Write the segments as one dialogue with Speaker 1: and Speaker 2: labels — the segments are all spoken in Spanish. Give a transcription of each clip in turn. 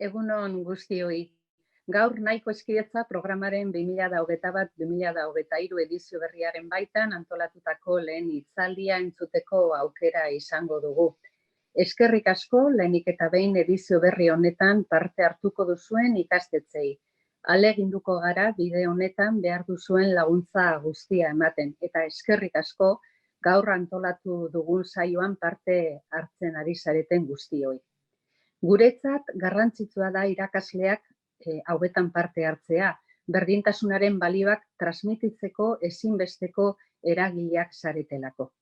Speaker 1: Egunon guztioi. Gaur nahiko hezkidetza programaren 2021-2023 edizio berriaren baitan antolatutako lehen hitzaldia entzuteko aukera izango dugu. Eskerrik asko lehenik eta behin edizio berri honetan parte hartuko duzuen ikastetxeei. Ahaleginduko gara bide honetan behar duzuen laguntza guztia ematen eta eskerrik asko gaur antolatu dugun saioan parte hartzen ari zareten guztioi. Guretzat garrantzitsua da irakasleak hauetan parte hartzea, berdintasunaren balioak transmititzeko ezinbesteko eragileak zaretelako.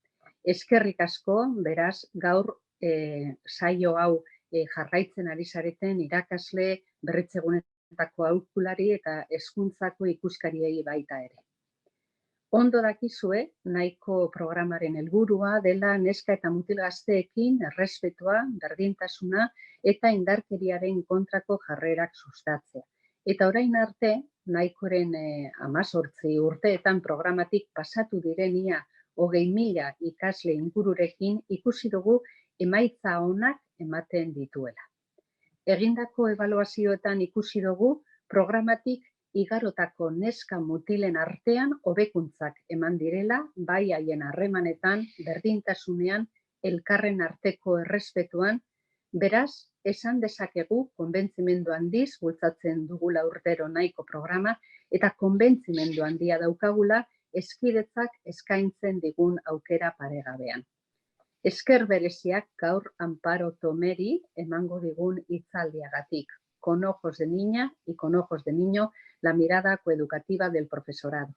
Speaker 1: Eskerrik asko, beraz, gaur saio hau jarraitzen ari zareten irakasle, berritzegunetako aholkulari eta hezkuntzako ikuskariei baita ere. Ondo dakizue, nahiko programaren helburua dela neska eta mutil gazteekin errespetua, berdintasuna eta indarkeriaren kontrako jarrerak sustatzea. Eta orain arte, nahikoren 18 urteetan programatik pasatu direnia 20.000 ikasle ingururekin ikusi dugu emaitza onak ematen dituela. Egindako ebaluazioetan ikusi dugu programatik igarotako neska mutilen artean hobekuntzak eman direla, bai haien harremanetan, berdintasunean, elkarren arteko errespetuan, beraz, esan dezakegu konbentzimendu handiz bultzatzen dugula urtero nahiko programa eta konbentzimendu handia daukagula hezkidetzak eskaintzen digun aukera paregabean. Esker bereziak gaur Amparo Tomeri emango digun hitzaldiagatik. Con ojos de niña y con ojos de niño, la mirada coeducativa del profesorado.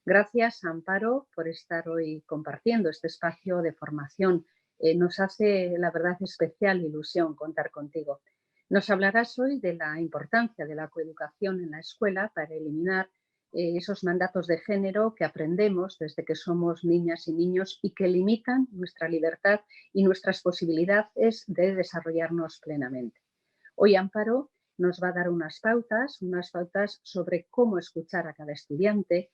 Speaker 1: Gracias, Amparo, por estar hoy compartiendo este espacio de formación. Nos hace, la verdad, especial ilusión contar contigo. Nos hablarás hoy de la importancia de la coeducación en la escuela para eliminar esos mandatos de género que aprendemos desde que somos niñas y niños y que limitan nuestra libertad y nuestras posibilidades de desarrollarnos plenamente. Hoy, Amparo nos va a dar unas pautas sobre cómo escuchar a cada estudiante,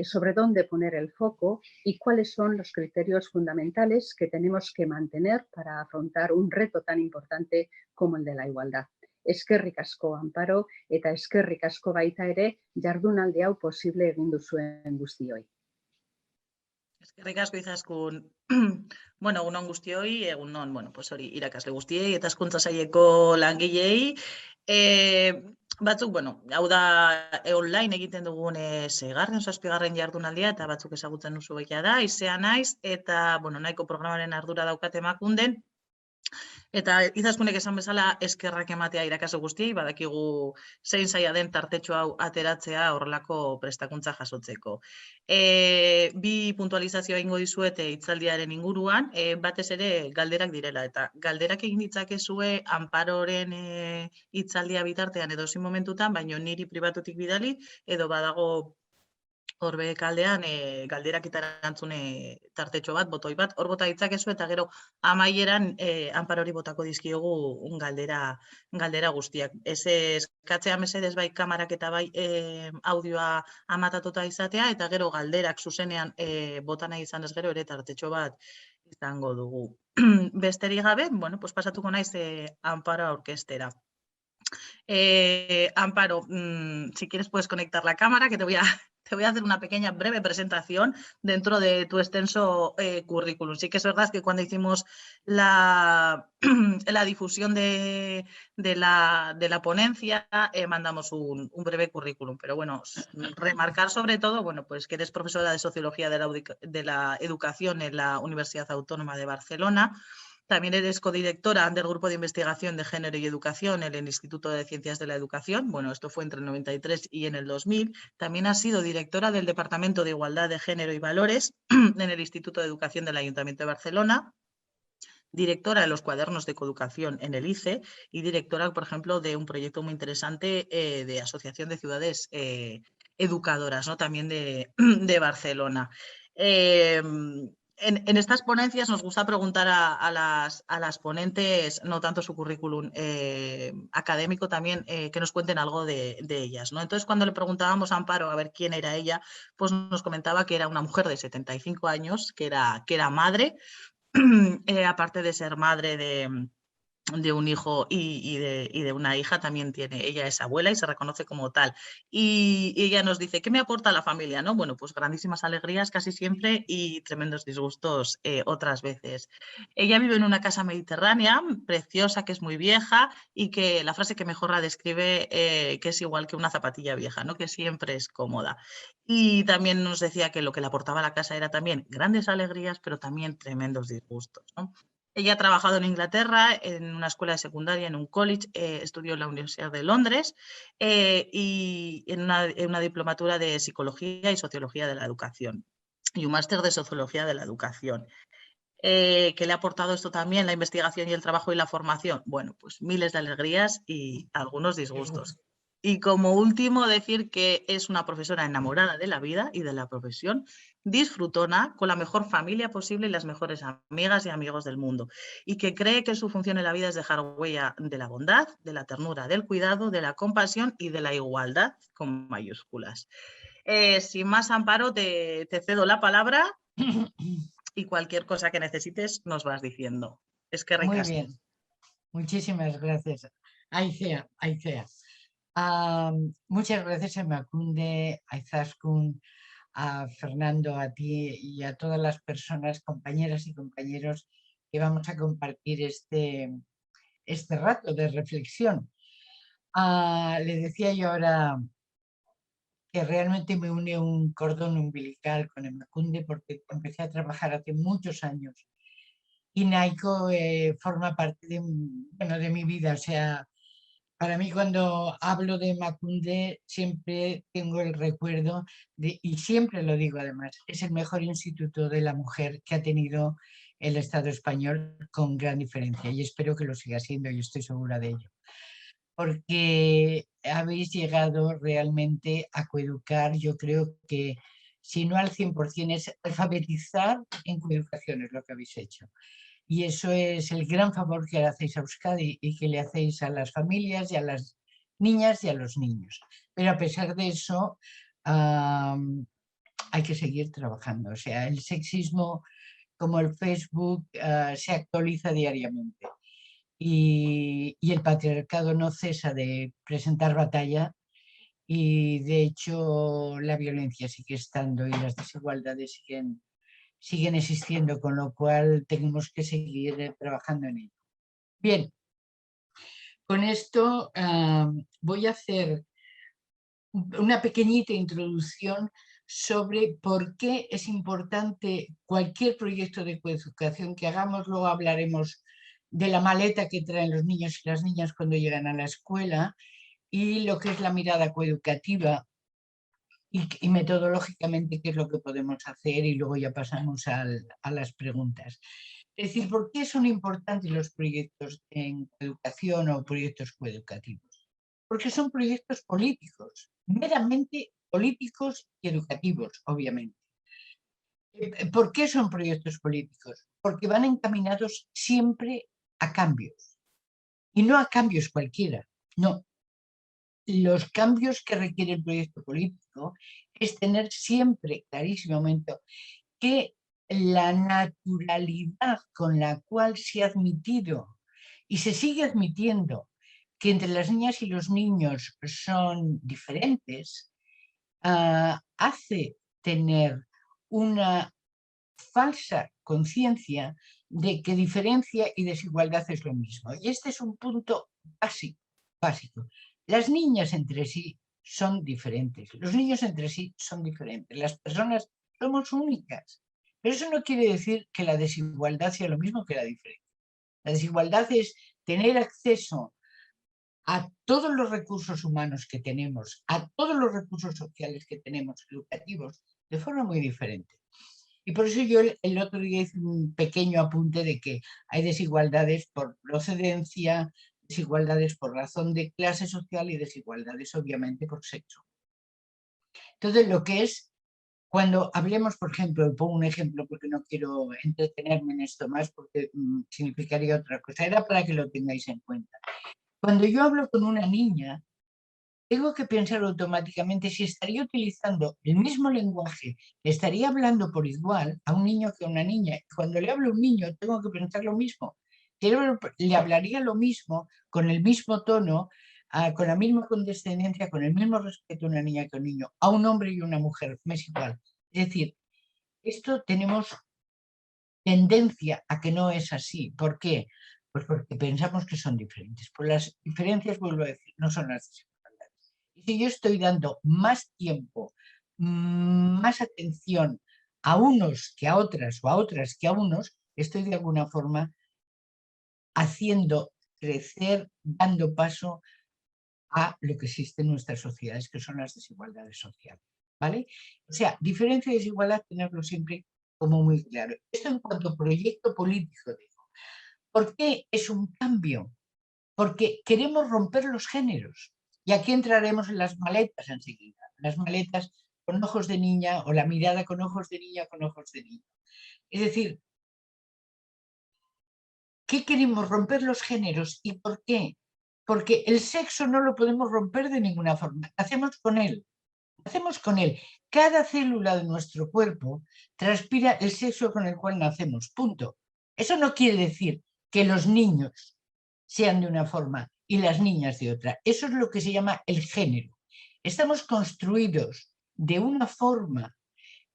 Speaker 1: sobre dónde poner el foco y cuáles son los criterios fundamentales que tenemos que mantener para afrontar un reto tan importante como el de la igualdad. Eskerrik asko, Amparo, eta eskerrik asko baita ere jardunaldi hau posible egin duzuen guztioi.
Speaker 2: Eskerrik asko izaskun. Bueno, egunon guztioi, egunon, pues hori irakasle guztiei eta hezkuntza saileko langilei. Batzuk, hau da online egiten dugun 6. 7. jardunaldia eta batzuk ezagutzen duzu bekia da, Izea naiz eta nahiko programaren ardura daukat Emakunden. Eta izaskunek esan bezala eskerrak ematea irakasle guztiei, badakigu zein zaila den tartetxo hau ateratzea horrelako prestakuntza jasotzeko. Bi puntualizazioa egingo dizuet hitzaldiaren inguruan, batez ere galderak direla. Eta galderak egin ditzakezue Amparoren hitzaldia bitartean edo zein momentutan, baina niri pribatutik bidali, edo badago horbe kaldean galderak eta erantzune tartetxo bat, botoi bat, hor bota ditzakezu eta gero amaieran Amparori botako dizkiogu galdera guztiak. Ez eskatzea mesedez bai kamarak eta bai audioa amatatuta izatea eta gero galderak zuzenean bota nahi izan ez gero ere tartetxo bat izango dugu. Besterik gabe, pues pasatuko naiz Amparo aurkeztera. Amparo, si quieres puedes conectar la cámara que te voy a hacer una pequeña breve presentación dentro de tu extenso currículum. Sí que es verdad que cuando hicimos la difusión de la ponencia mandamos un breve currículum, pero remarcar sobre todo pues que eres profesora de Sociología de la Educación en la Universidad Autónoma de Barcelona. También eres codirectora del Grupo de Investigación de Género y Educación en el Instituto de Ciencias de la Educación. Esto fue entre el 93 y en el 2000. También has sido directora del Departamento de Igualdad de Género y Valores en el Instituto de Educación del Ayuntamiento de Barcelona, directora de los cuadernos de coeducación en el ICE y directora, por ejemplo, de un proyecto muy interesante de Asociación de Ciudades Educadoras, también de Barcelona. En estas ponencias nos gusta preguntar a las ponentes, no tanto su currículum académico, también que nos cuenten algo de ellas, Entonces, cuando le preguntábamos a Amparo a ver quién era ella, pues nos comentaba que era una mujer de 75 años, que era madre, aparte de ser madre de un hijo y de una hija también tiene. Ella es abuela y se reconoce como tal. Y ella nos dice, ¿qué me aporta la familia? ¿No? Bueno, pues grandísimas alegrías casi siempre y tremendos disgustos otras veces. Ella vive en una casa mediterránea preciosa, que es muy vieja y que la frase que mejor la describe que es igual que una zapatilla vieja, ¿no? Que siempre es cómoda. Y también nos decía que lo que le aportaba a la casa era también grandes alegrías, pero también tremendos disgustos, ¿no? Ella ha trabajado en Inglaterra, en una escuela de secundaria, en un college, estudió en la Universidad de Londres y en una diplomatura de Psicología y Sociología de la Educación y un máster de Sociología de la Educación. ¿Qué le ha aportado esto también, la investigación y el trabajo y la formación? Bueno, pues miles de alegrías y algunos disgustos. Y como último, decir que es una profesora enamorada de la vida y de la profesión, disfrutona, con la mejor familia posible y las mejores amigas y amigos del mundo, y que cree que su función en la vida es dejar huella de la bondad, de la ternura, del cuidado, de la compasión y de la igualdad, con mayúsculas. Sin más, Amparo, te cedo la palabra y cualquier cosa que necesites nos vas diciendo. Es que
Speaker 3: Muy
Speaker 2: ricas.
Speaker 3: bien, muchísimas gracias. Aicea, Aicea. Muchas gracias a Emakunde, a Izaskun, a Fernando, a ti y a todas las personas, compañeras y compañeros que vamos a compartir este rato de reflexión. Le decía yo ahora que realmente me une un cordón umbilical con Emakunde porque empecé a trabajar hace muchos años y Naiko forma parte de mi vida. O sea, para mí cuando hablo de Emakunde siempre tengo el recuerdo y siempre lo digo además, es el mejor instituto de la mujer que ha tenido el Estado español con gran diferencia y espero que lo siga siendo, y estoy segura de ello. Porque habéis llegado realmente a coeducar, yo creo que si no al 100% es alfabetizar en coeducación es lo que habéis hecho. Y eso es el gran favor que le hacéis a Euskadi y que le hacéis a las familias y a las niñas y a los niños. Pero a pesar de eso, hay que seguir trabajando. O sea, el sexismo, como el Facebook, se actualiza diariamente. Y el patriarcado no cesa de presentar batalla y de hecho la violencia sigue estando y las desigualdades siguen existiendo, con lo cual tenemos que seguir trabajando en ello. Bien, con esto voy a hacer una pequeñita introducción sobre por qué es importante cualquier proyecto de coeducación que hagamos. Luego hablaremos de la maleta que traen los niños y las niñas cuando llegan a la escuela y lo que es la mirada coeducativa y metodológicamente qué es lo que podemos hacer, y luego ya pasamos a las preguntas. Es decir, ¿por qué son importantes los proyectos en educación o proyectos coeducativos? Porque son proyectos políticos, meramente políticos y educativos, obviamente. ¿Por qué son proyectos políticos? Porque van encaminados siempre a cambios. Y no a cambios cualquiera, no. Los cambios que requiere el proyecto político es tener siempre clarísimamente que la naturalidad con la cual se ha admitido y se sigue admitiendo que entre las niñas y los niños son diferentes, hace tener una falsa conciencia de que diferencia y desigualdad es lo mismo. Y este es un punto básico. Las niñas entre sí son diferentes, los niños entre sí son diferentes, las personas somos únicas. Pero eso no quiere decir que la desigualdad sea lo mismo que la diferencia. La desigualdad es tener acceso a todos los recursos humanos que tenemos, a todos los recursos sociales que tenemos, educativos, de forma muy diferente. Y por eso yo el otro día hice un pequeño apunte de que hay desigualdades por procedencia, desigualdades por razón de clase social y desigualdades obviamente por sexo. Entonces lo que es, cuando hablemos, por ejemplo, pongo un ejemplo porque no quiero entretenerme en esto más porque significaría otra cosa, era para que lo tengáis en cuenta. Cuando yo hablo con una niña, tengo que pensar automáticamente si estaría utilizando el mismo lenguaje, estaría hablando por igual a un niño que a una niña. Cuando le hablo a un niño, tengo que pensar lo mismo. cerebro le hablaría lo mismo, con el mismo tono, con la misma condescendencia, con el mismo respeto a una niña que a un niño, a un hombre y una mujer, me es igual. Es decir, esto tenemos tendencia a que no es así. ¿Por qué? Pues porque pensamos que son diferentes. Pues las diferencias, vuelvo a decir, no son las desigualdades. Y si yo estoy dando más tiempo, más atención a unos que a otras o a otras que a unos, estoy de alguna forma haciendo crecer, dando paso a lo que existe en nuestras sociedades, que son las desigualdades sociales. ¿Vale? O sea, diferencia y desigualdad, tenerlo siempre como muy claro. Esto en cuanto a proyecto político, digo. ¿Por qué es un cambio? Porque queremos romper los géneros. Y aquí entraremos en las maletas enseguida. Las maletas con ojos de niña o la mirada con ojos de niña con ojos de niño. Es decir, ¿qué queremos? Romper los géneros. ¿Y por qué? Porque el sexo no lo podemos romper de ninguna forma. Hacemos con él. Hacemos con él. Cada célula de nuestro cuerpo transpira el sexo con el cual nacemos. Punto. Eso no quiere decir que los niños sean de una forma y las niñas de otra. Eso es lo que se llama el género. Estamos construidos de una forma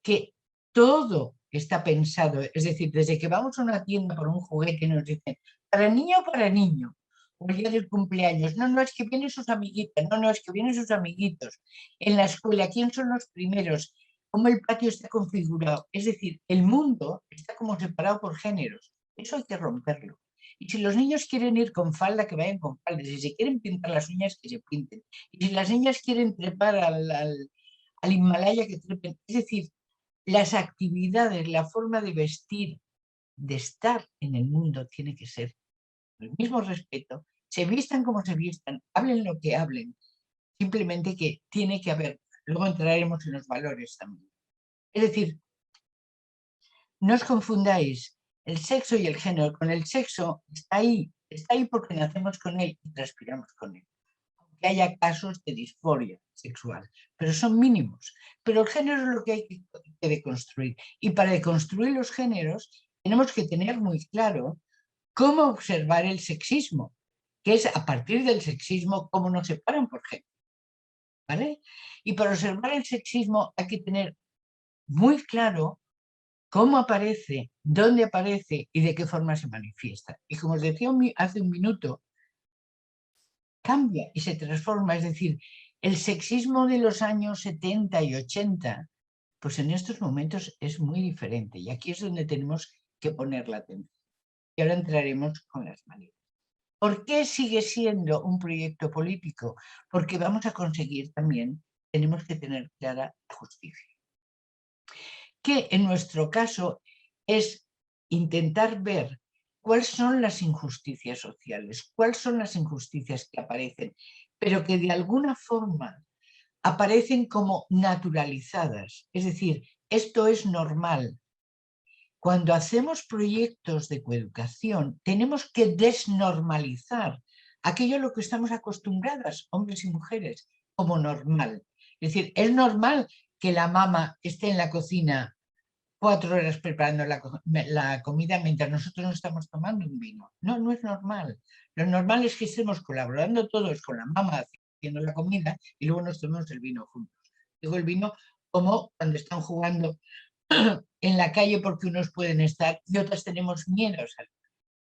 Speaker 3: que todo está pensado. Es decir, desde que vamos a una tienda por un juguete nos dicen para niño o para niño. O el día del cumpleaños, no, es que vienen sus amiguitas, no, es que vienen sus amiguitos. En la escuela, ¿quién son los primeros? ¿Cómo el patio está configurado? Es decir, el mundo está como separado por géneros. Eso hay que romperlo. Y si los niños quieren ir con falda, que vayan con falda. Si se quieren pintar las uñas, que se pinten. Y si las niñas quieren trepar al Himalaya, que trepen. Es decir, las actividades, la forma de vestir, de estar en el mundo tiene que ser el mismo respeto, se vistan como se vistan, hablen lo que hablen, simplemente que tiene que haber, luego entraremos en los valores también. Es decir, no os confundáis el sexo y el género. Con el sexo está ahí porque nacemos con él y transpiramos con él. Aunque haya casos de disforia sexual, pero son mínimos. Pero el género es lo que hay que deconstruir. Y para deconstruir los géneros tenemos que tener muy claro cómo observar el sexismo, que es a partir del sexismo cómo nos separan por género. ¿Vale? Y para observar el sexismo hay que tener muy claro cómo aparece, dónde aparece y de qué forma se manifiesta. Y como os decía hace un minuto, cambia y se transforma. Es decir, el sexismo de los años 70 y 80, pues en estos momentos es muy diferente. Y aquí es donde tenemos que poner la atención. Y ahora entraremos con las maneras. ¿Por qué sigue siendo un proyecto político? Porque vamos a conseguir también, tenemos que tener clara la justicia. Que en nuestro caso es intentar ver cuáles son las injusticias sociales, cuáles son las injusticias que aparecen, pero que de alguna forma aparecen como naturalizadas. Es decir, esto es normal. Cuando hacemos proyectos de coeducación, tenemos que desnormalizar aquello a lo que estamos acostumbradas, hombres y mujeres, como normal. Es decir, es normal que la mamá esté en la cocina 4 horas preparando la comida mientras nosotros nos estamos tomando un vino. No, no es normal. Lo normal es que estemos colaborando todos con la mamá haciendo la comida y luego nos tomemos el vino juntos. Digo el vino como cuando están jugando en la calle porque unos pueden estar y otras tenemos miedo. Es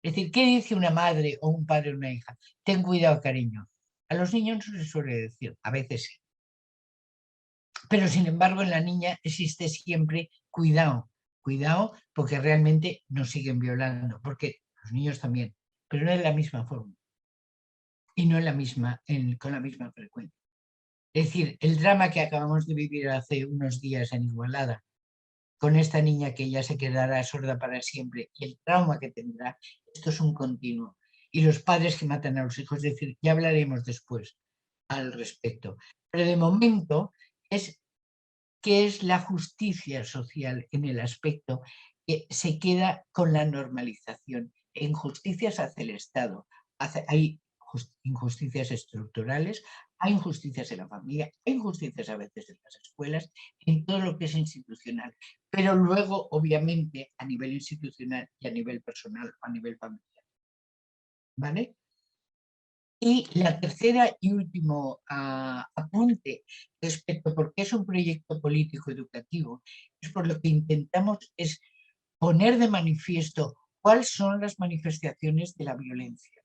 Speaker 3: decir, ¿qué dice una madre o un padre o una hija? Ten cuidado, cariño. A los niños no se suele decir, a veces sí. Pero sin embargo en la niña existe siempre cuidado, cuidado porque realmente nos siguen violando, porque los niños también, pero no es la misma forma y no con la misma frecuencia. Es decir, el drama que acabamos de vivir hace unos días en Igualada, con esta niña que ya se quedará sorda para siempre y el trauma que tendrá, esto es un continuo. Y los padres que matan a los hijos, es decir, ya hablaremos después al respecto. Pero de momento es qué es la justicia social en el aspecto que se queda con la normalización. Injusticias hacia el Estado. Hay injusticias estructurales, hay injusticias en la familia, hay injusticias a veces en las escuelas, en todo lo que es institucional. Pero luego, obviamente, a nivel institucional y a nivel personal o a nivel familiar, ¿vale? Y la tercera y último apunte respecto a por qué es un proyecto político educativo, es por lo que intentamos es poner de manifiesto cuáles son las manifestaciones de la violencia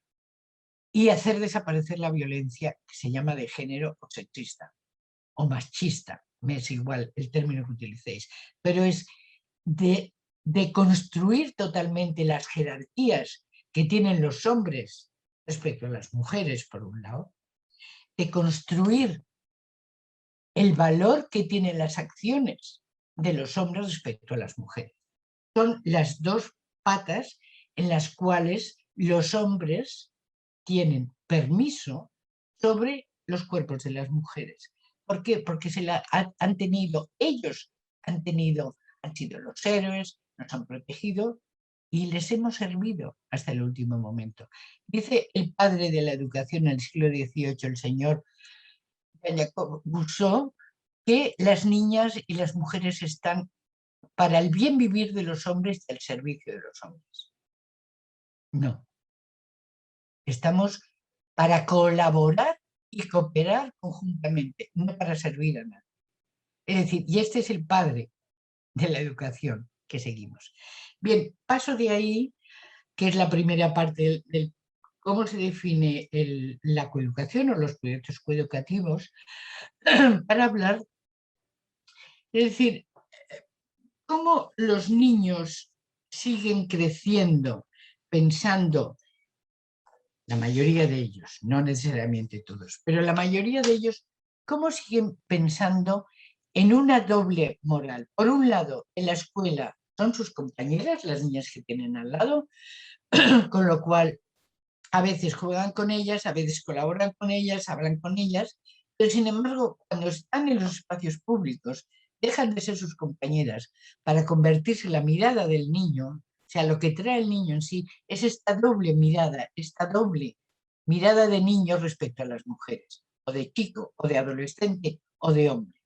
Speaker 3: y hacer desaparecer la violencia que se llama de género o sexista o machista, me es igual el término que utilicéis, pero es de construir totalmente las jerarquías que tienen los hombres respecto a las mujeres, por un lado, de construir el valor que tienen las acciones de los hombres respecto a las mujeres. Son las dos patas en las cuales los hombres tienen permiso sobre los cuerpos de las mujeres. ¿Por qué? Porque han tenido, ellos han sido los héroes, nos han protegido y les hemos servido hasta el último momento. Dice el padre de la educación en el siglo XVIII, el señor Jean-Jacques Rousseau, que las niñas y las mujeres están para el bien vivir de los hombres y al servicio de los hombres. No. Estamos para colaborar y cooperar conjuntamente, no para servir a nadie. Es decir, y este es el padre de la educación que seguimos. Bien, paso de ahí, que es la primera parte del cómo se define la coeducación o los proyectos coeducativos, para hablar, es decir, cómo los niños siguen creciendo pensando, la mayoría de ellos, no necesariamente todos, pero la mayoría de ellos, cómo siguen pensando en una doble moral. Por un lado, en la escuela son sus compañeras, las niñas que tienen al lado, con lo cual a veces juegan con ellas, a veces colaboran con ellas, hablan con ellas, pero sin embargo, cuando están en los espacios públicos, dejan de ser sus compañeras para convertirse en la mirada del niño. O sea, lo que trae el niño en sí es esta doble mirada de niño respecto a las mujeres, o de chico, o de adolescente, o de hombre.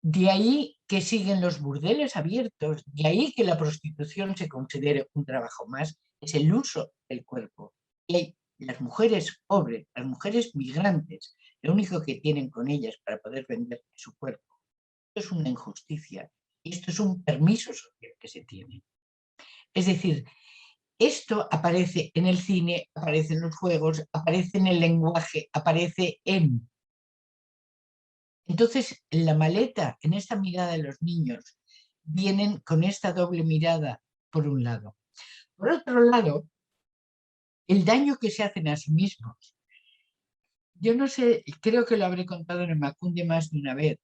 Speaker 3: De ahí que siguen los burdeles abiertos, de ahí que la prostitución se considere un trabajo más, es el uso del cuerpo. Y las mujeres pobres, las mujeres migrantes, lo único que tienen con ellas para poder vender su cuerpo. Esto es una injusticia y esto es un permiso social que se tiene. Es decir, esto aparece en el cine, aparece en los juegos, aparece en el lenguaje, aparece en... Entonces, la maleta, en esta mirada de los niños, vienen con esta doble mirada, por un lado. Por otro lado, el daño que se hacen a sí mismos. Yo no sé, creo que lo habré contado en el Macunde más de una vez.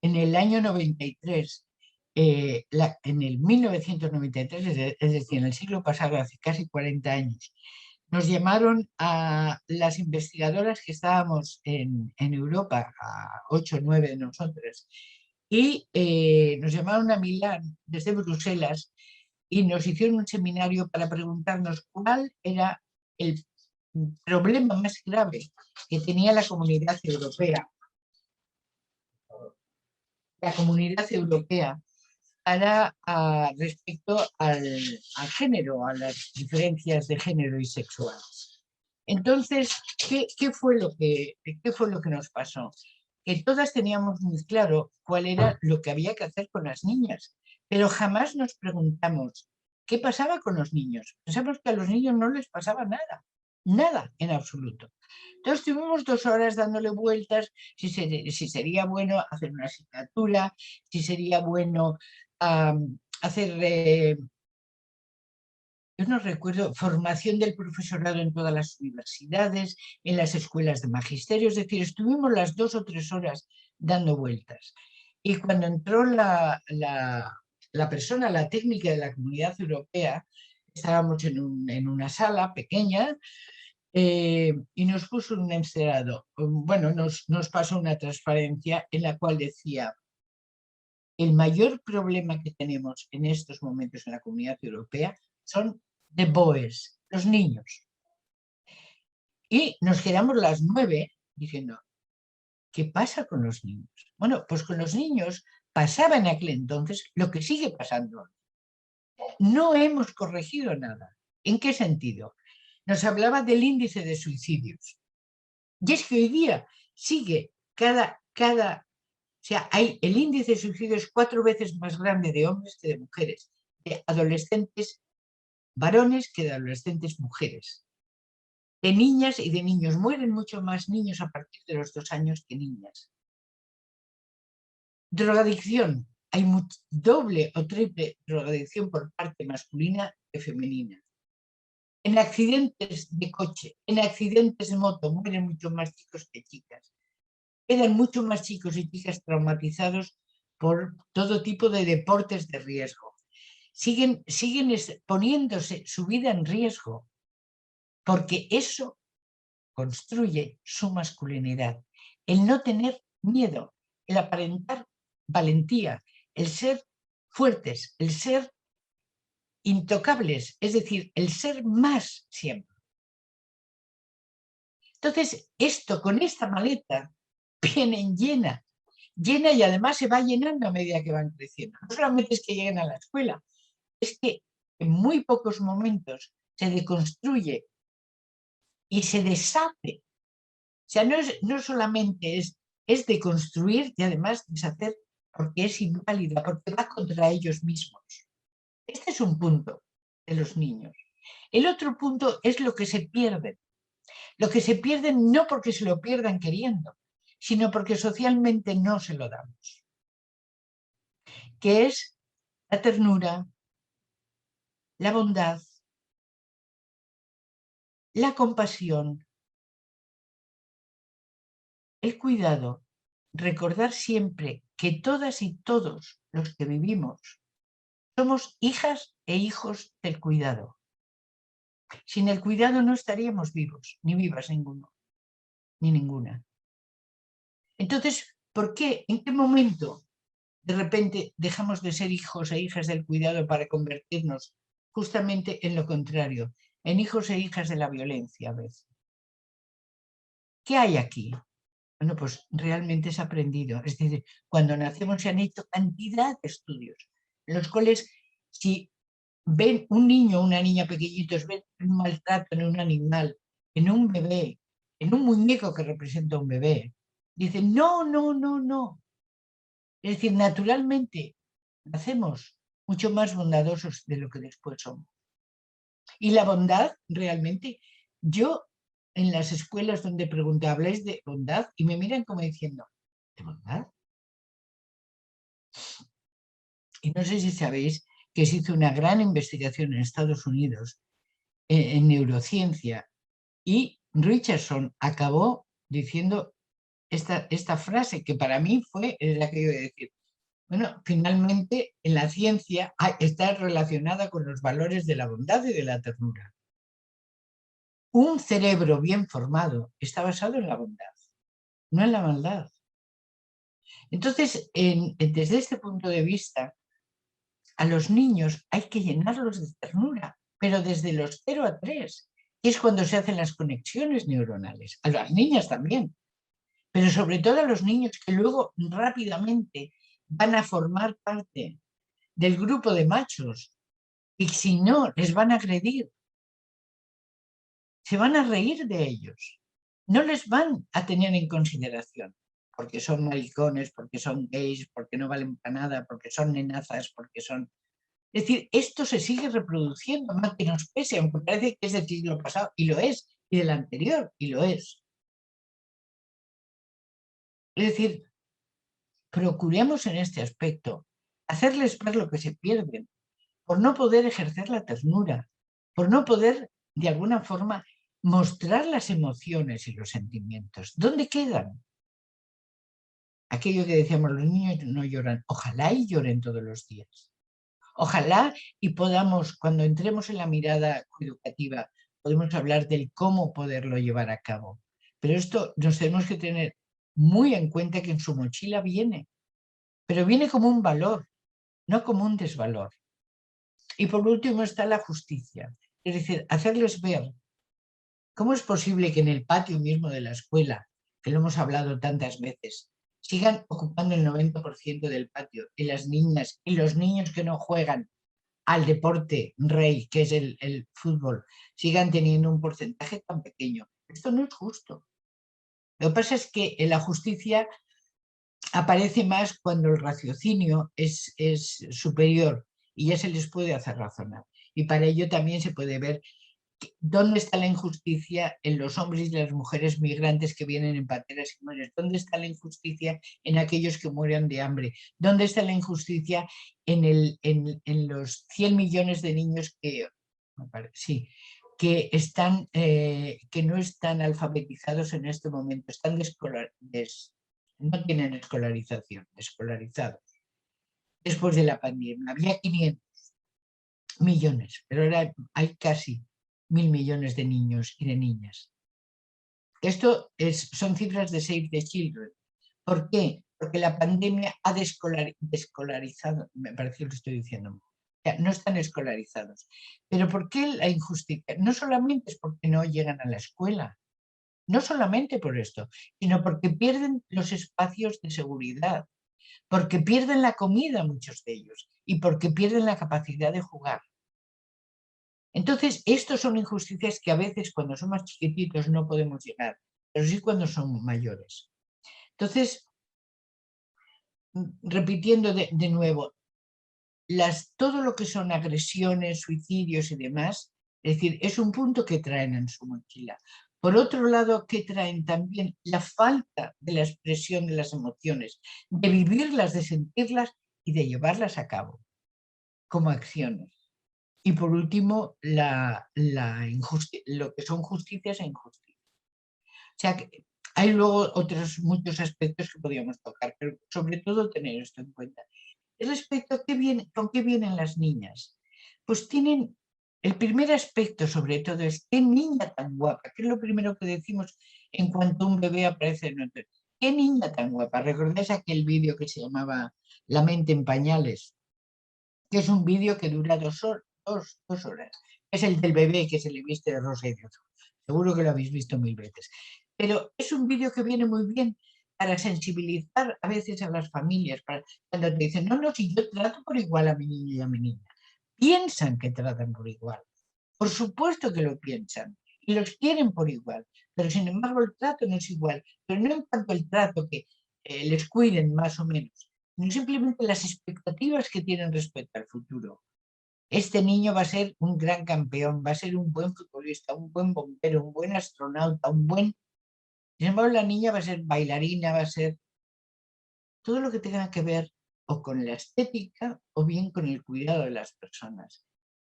Speaker 3: En el año 93, en el 1993, es decir, en el siglo pasado, hace casi 40 años, nos llamaron a las investigadoras que estábamos en Europa, a 8 o 9 de nosotras, y nos llamaron a Milán desde Bruselas y nos hicieron un seminario para preguntarnos cuál era el problema más grave que tenía la comunidad europea. La comunidad europea para, respecto al género, a las diferencias de género y sexuales. Entonces, ¿qué fue lo que nos pasó? Que todas teníamos muy claro cuál era lo que había que hacer con las niñas, pero jamás nos preguntamos qué pasaba con los niños. Pensamos que a los niños no les pasaba nada, nada en absoluto. Entonces estuvimos 2 horas dándole vueltas si sería bueno hacer una asignatura, si sería bueno hacer, yo no recuerdo, formación del profesorado en todas las universidades, en las escuelas de magisterio, es decir, estuvimos las 2 o 3 horas dando vueltas. Y cuando entró la persona, la técnica de la Comunidad Europea, estábamos en una sala pequeña, y nos puso un encerado. Bueno, nos pasó una transparencia en la cual decía: el mayor problema que tenemos en estos momentos en la Comunidad Europea son the boys, los niños. Y nos quedamos las 9 diciendo, ¿qué pasa con los niños? Bueno, pues con los niños pasaba en aquel entonces lo que sigue pasando. no hemos corregido nada. ¿En qué sentido? Nos hablaba del índice de suicidios. Y es que hoy día sigue o sea, el índice de suicidio es 4 veces más grande de hombres que de mujeres, de adolescentes varones que de adolescentes mujeres. De niñas y de niños. Mueren mucho más niños a partir de los 2 años que niñas. Drogadicción. Hay doble o triple drogadicción por parte masculina que femenina. En accidentes de coche, en accidentes de moto, mueren mucho más chicos que chicas. Quedan mucho más chicos y chicas traumatizados por todo tipo de deportes de riesgo. Siguen poniéndose su vida en riesgo, porque eso construye su masculinidad. El no tener miedo, el aparentar valentía, el ser fuertes, el ser intocables, es decir, el ser más siempre. Entonces, con esta maleta, vienen llena y además se va llenando a medida que van creciendo. No solamente es que lleguen a la escuela, es que en muy pocos momentos se deconstruye y se deshace. O sea, no solamente es deconstruir y además deshacer porque es inválida, porque va contra ellos mismos. Este es un punto de los niños. El otro punto es lo que se pierden. Lo que se pierden no porque se lo pierdan queriendo, sino porque socialmente no se lo damos. Que es la ternura, la bondad, la compasión, el cuidado, recordar siempre que todas y todos los que vivimos somos hijas e hijos del cuidado. Sin el cuidado no estaríamos vivos, ni vivas ninguno, ni ninguna. Entonces, ¿por qué? ¿En qué momento de repente dejamos de ser hijos e hijas del cuidado para convertirnos justamente en lo contrario, en hijos e hijas de la violencia a veces? ¿Qué hay aquí? Bueno, pues realmente es aprendido. Es decir, cuando nacemos se han hecho cantidad de estudios en los cuales si ven un niño o una niña pequeñitos, ven un maltrato en un animal, en un bebé, en un muñeco que representa a un bebé, dicen no, no, no, no. Es decir, naturalmente nacemos mucho más bondadosos de lo que después somos. Y la bondad, realmente, yo en las escuelas donde pregunté, ¿habláis de bondad? Y me miran como diciendo, ¿de bondad? Y no sé si sabéis que se hizo una gran investigación en Estados Unidos en neurociencia y Richardson acabó diciendo esta frase que para mí fue la que iba a decir. Bueno, finalmente en la ciencia está relacionada con los valores de la bondad y de la ternura. Un cerebro bien formado está basado en la bondad, no en la maldad. Entonces, desde este punto de vista, a los niños hay que llenarlos de ternura, pero desde los 0 a 3, que es cuando se hacen las conexiones neuronales. A las niñas también, pero sobre todo a los niños que luego rápidamente van a formar parte del grupo de machos y si no, les van a agredir. Se van a reír de ellos. No les van a tener en consideración porque son maricones, porque son gays, porque no valen para nada, porque son nenazas, porque son... Es decir, esto se sigue reproduciendo, más que nos pese, aunque parece que es del siglo pasado, y lo es, y del anterior, y lo es. Es decir, procuremos en este aspecto hacerles ver lo que se pierden, por no poder ejercer la ternura, por no poder, de alguna forma, mostrar las emociones y los sentimientos. ¿Dónde quedan? Aquello que decíamos, los niños no lloran. Ojalá y lloren todos los días. Ojalá y podamos, cuando entremos en la mirada educativa, podemos hablar del cómo poderlo llevar a cabo. Pero esto nos tenemos que tener muy en cuenta que en su mochila viene, pero viene como un valor, no como un desvalor. Y por último está la justicia, es decir, hacerles ver cómo es posible que en el patio mismo de la escuela, que lo hemos hablado tantas veces, sigan ocupando el 90% del patio y las niñas y los niños que no juegan al deporte rey, que es el fútbol, sigan teniendo un porcentaje tan pequeño. Esto no es justo. Lo que pasa es que la justicia aparece más cuando el raciocinio es superior y ya se les puede hacer razonar. Y para ello también se puede ver dónde está la injusticia en los hombres y las mujeres migrantes que vienen en pateras y mueren. ¿Dónde está la injusticia en aquellos que mueren de hambre? ¿Dónde está la injusticia en los 100 millones de niños que no están alfabetizados en este momento, no tienen escolarización, descolarizados? Después de la pandemia había 500 millones, pero ahora hay casi 1.000 millones de niños y de niñas. Esto son cifras de Save the Children. ¿Por qué? Porque la pandemia ha descolarizado, me parece que lo estoy diciendo, no están escolarizados. Pero ¿por qué la injusticia? No solamente es porque no llegan a la escuela, no solamente por esto, sino porque pierden los espacios de seguridad, porque pierden la comida muchos de ellos y porque pierden la capacidad de jugar. Entonces, estos son injusticias que a veces cuando son más chiquititos no podemos llegar, pero sí cuando son mayores. Entonces, repitiendo de nuevo, todo lo que son agresiones, suicidios y demás, es decir, es un punto que traen en su mochila. Por otro lado, que traen también la falta de la expresión de las emociones, de vivirlas, de sentirlas y de llevarlas a cabo como acciones. Y por último, lo que son justicias e injusticias. O sea, que hay luego otros muchos aspectos que podríamos tocar, pero sobre todo tener esto en cuenta. Respecto a con qué vienen las niñas, pues tienen, el primer aspecto sobre todo es qué niña tan guapa, que es lo primero que decimos en cuanto un bebé aparece en nuestro. ¿Qué niña tan guapa? ¿Recordáis aquel vídeo que se llamaba La mente en pañales? Que es un vídeo que dura 2 horas. Es el del bebé que se le viste de rosa y de azul. Seguro que lo habéis visto 1000 veces. Pero es un vídeo que viene muy bien para sensibilizar a veces a las familias, cuando te dicen, no, si yo trato por igual a mi niño y a mi niña. Piensan que tratan por igual. Por supuesto que lo piensan y los quieren por igual, pero sin embargo el trato no es igual. Pero no en cuanto al trato que les cuiden más o menos, sino simplemente las expectativas que tienen respecto al futuro. Este niño va a ser un gran campeón, va a ser un buen futbolista, un buen bombero, un buen astronauta, Sin embargo, la niña va a ser bailarina, va a ser todo lo que tenga que ver o con la estética o bien con el cuidado de las personas.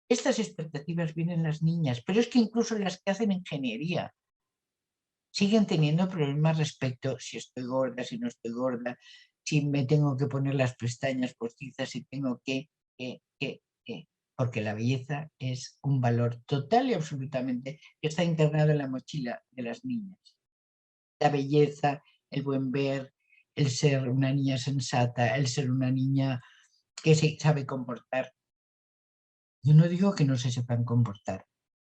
Speaker 3: Estas expectativas vienen las niñas, pero es que incluso las que hacen ingeniería siguen teniendo problemas respecto si estoy gorda, si no estoy gorda, si me tengo que poner las pestañas postizas, si tengo que. Porque la belleza es un valor total y absolutamente que está integrado en la mochila de las niñas. La belleza, el buen ver, el ser una niña sensata, el ser una niña que se sabe comportar. Yo no digo que no se sepan comportar,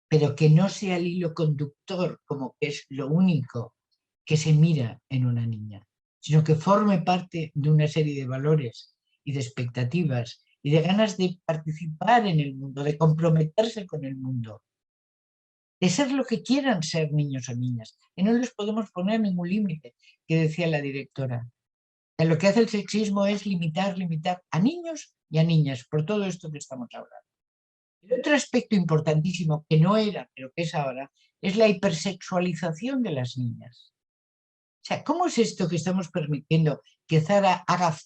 Speaker 3: pero que no sea el hilo conductor como que es lo único que se mira en una niña, sino que forme parte de una serie de valores y de expectativas y de ganas de participar en el mundo, de comprometerse con el mundo, de ser lo que quieran ser niños o niñas, y no les podemos poner ningún límite, que decía la directora. Lo que hace el sexismo es limitar a niños y a niñas, por todo esto que estamos hablando. El otro aspecto importantísimo, que no era, pero que es ahora, es la hipersexualización de las niñas. O sea, ¿cómo es esto que estamos permitiendo que Zara haga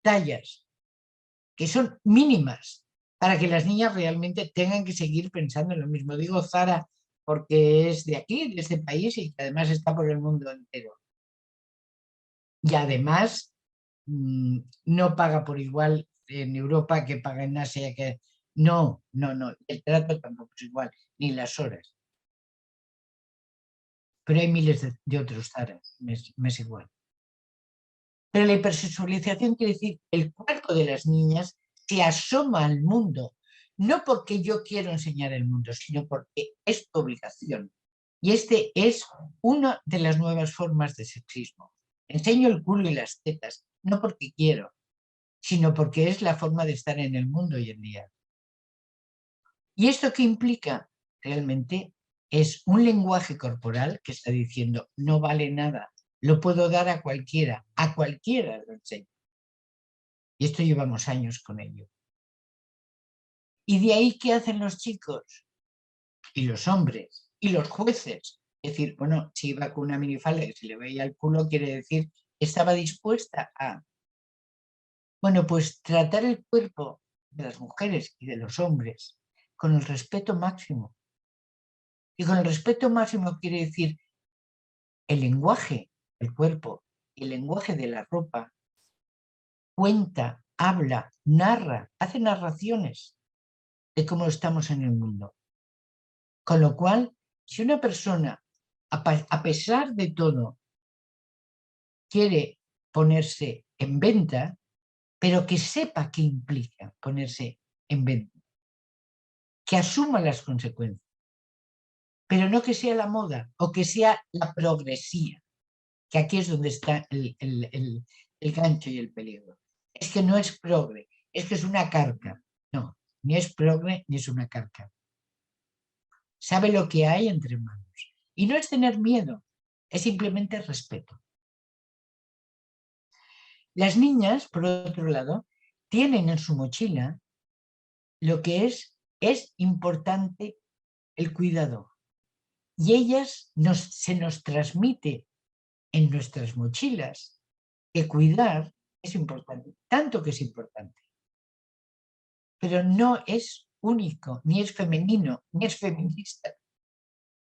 Speaker 3: tallas que son mínimas para que las niñas realmente tengan que seguir pensando en lo mismo? Digo Zara porque es de aquí, de este país y que además está por el mundo entero. Y además no paga por igual en Europa que paga en Asia. No, el trato tampoco es igual, ni las horas. Pero hay miles de otros Zaras, me es igual. Pero la hipersexualización quiere decir que el cuerpo de las niñas se asoma al mundo, no porque yo quiero enseñar el mundo, sino porque es tu obligación. Y este es una de las nuevas formas de sexismo. Enseño el culo y las tetas, no porque quiero, sino porque es la forma de estar en el mundo hoy en día. ¿Y esto qué implica? Realmente es un lenguaje corporal que está diciendo no vale nada, lo puedo dar a cualquiera lo enseño. Y esto llevamos años con ello. ¿Y de ahí qué hacen los chicos? Y los hombres, y los jueces? Es decir, bueno, si iba con una minifalda y se le veía el culo, quiere decir estaba dispuesta a... Bueno, pues tratar el cuerpo de las mujeres y de los hombres con el respeto máximo. Y con el respeto máximo quiere decir el lenguaje del cuerpo, el lenguaje de la ropa, cuenta, habla, narra, hace narraciones de cómo estamos en el mundo. Con lo cual, si una persona, a pesar de todo, quiere ponerse en venta, pero que sepa qué implica ponerse en venta, que asuma las consecuencias, pero no que sea la moda o que sea la progresía, que aquí es donde está el gancho y el peligro. Es que no es progre, es que es una carca. No, ni es progre ni es una carca. Sabe lo que hay entre manos. Y no es tener miedo, es simplemente respeto. Las niñas, por otro lado, tienen en su mochila lo que es importante el cuidado. Y ellas se nos transmite en nuestras mochilas que cuidar es importante, tanto que es importante. Pero no es único, ni es femenino, ni es feminista.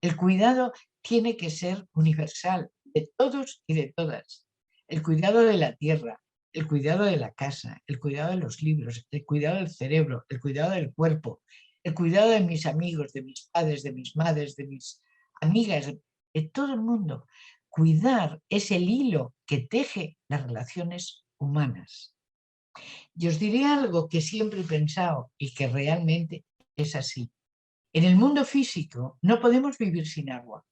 Speaker 3: El cuidado tiene que ser universal, de todos y de todas. El cuidado de la tierra, el cuidado de la casa, el cuidado de los libros, el cuidado del cerebro, el cuidado del cuerpo, el cuidado de mis amigos, de mis padres, de mis madres, de mis amigas, de todo el mundo. Cuidar es el hilo que teje las relaciones humanas. Y os diré algo que siempre he pensado y que realmente es así. En el mundo físico no podemos vivir sin agua.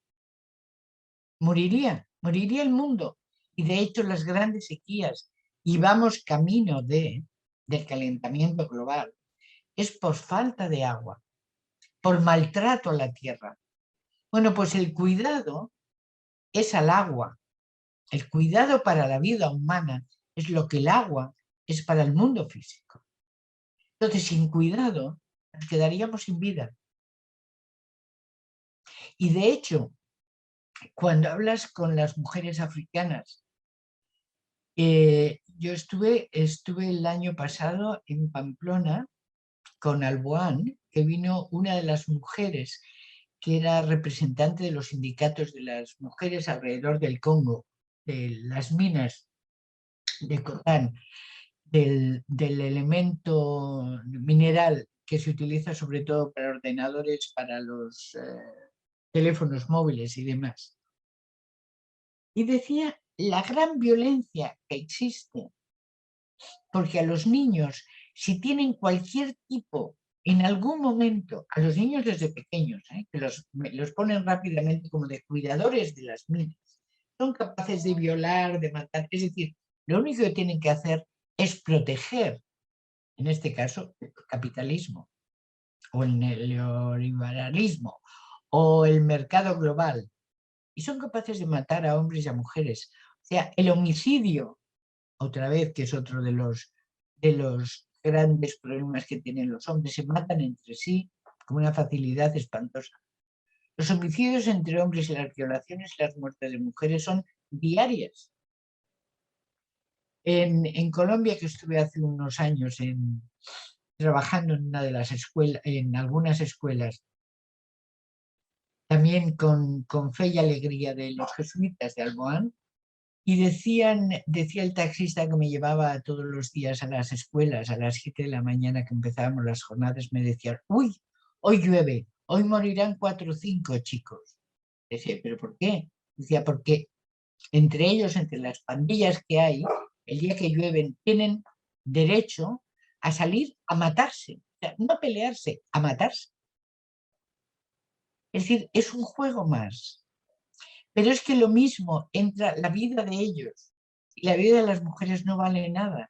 Speaker 3: Moriría el mundo. Y de hecho las grandes sequías, y vamos camino del calentamiento global, es por falta de agua, por maltrato a la tierra. Bueno, pues el cuidado es al agua. El cuidado para la vida humana es lo que el agua es para el mundo físico. Entonces, sin cuidado, nos quedaríamos sin vida. Y de hecho, cuando hablas con las mujeres africanas, yo estuve el año pasado en Pamplona con Alboán, que vino una de las mujeres que era representante de los sindicatos de las mujeres alrededor del Congo, de las minas de coltán, del elemento mineral que se utiliza sobre todo para ordenadores, para los teléfonos móviles y demás. Y decía la gran violencia que existe, porque a los niños, si tienen cualquier tipo, en algún momento, a los niños desde pequeños, que los ponen rápidamente como de cuidadores de las minas, son capaces de violar, de matar, es decir, lo único que tienen que hacer es proteger, en este caso, el capitalismo, o el neoliberalismo, o el mercado global, y son capaces de matar a hombres y a mujeres. O sea, el homicidio, otra vez, que es otro de los grandes problemas que tienen los hombres, se matan entre sí con una facilidad espantosa. Los homicidios entre hombres y las violaciones y las muertes de mujeres son diarias. En Colombia, que estuve hace unos años trabajando en una de las escuelas, en algunas escuelas, también con fe y alegría de los jesuitas de Alboán, y decía el taxista que me llevaba todos los días a las escuelas a las 7 de la mañana que empezábamos las jornadas, me decía, uy, hoy llueve, hoy morirán 4 o 5 chicos. Decía, ¿pero por qué? Decía, porque entre ellos, entre las pandillas que hay, el día que llueven, tienen derecho a salir a matarse, o sea, no a pelearse, a matarse. Es decir, es un juego más. Pero es que lo mismo entra la vida de ellos y la vida de las mujeres no vale nada.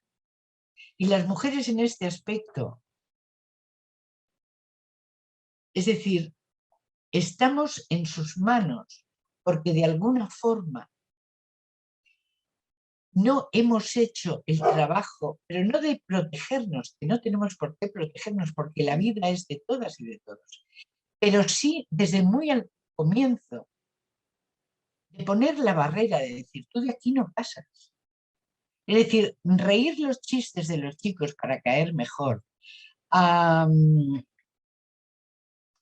Speaker 3: Y las mujeres en este aspecto Es decir, estamos en sus manos porque de alguna forma no hemos hecho el trabajo, pero no de protegernos, que no tenemos por qué protegernos porque la vida es de todas y de todos, pero sí desde muy al comienzo de poner la barrera, de decir, tú de aquí no pasas. Es decir, reír los chistes de los chicos para caer mejor,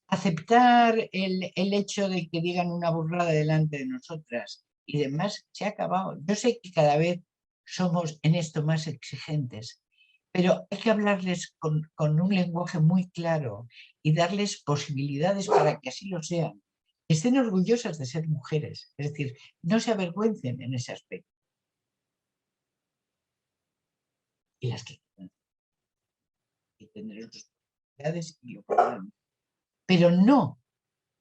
Speaker 3: aceptar el hecho de que digan una burrada delante de nosotras y demás, se ha acabado. Yo sé que cada vez somos en esto más exigentes, pero hay que hablarles con un lenguaje muy claro y darles posibilidades para que así lo sean. Estén orgullosas de ser mujeres, es decir, no se avergüencen en ese aspecto. Y las que tendrán sus posibilidades y lo podrán. Pero no,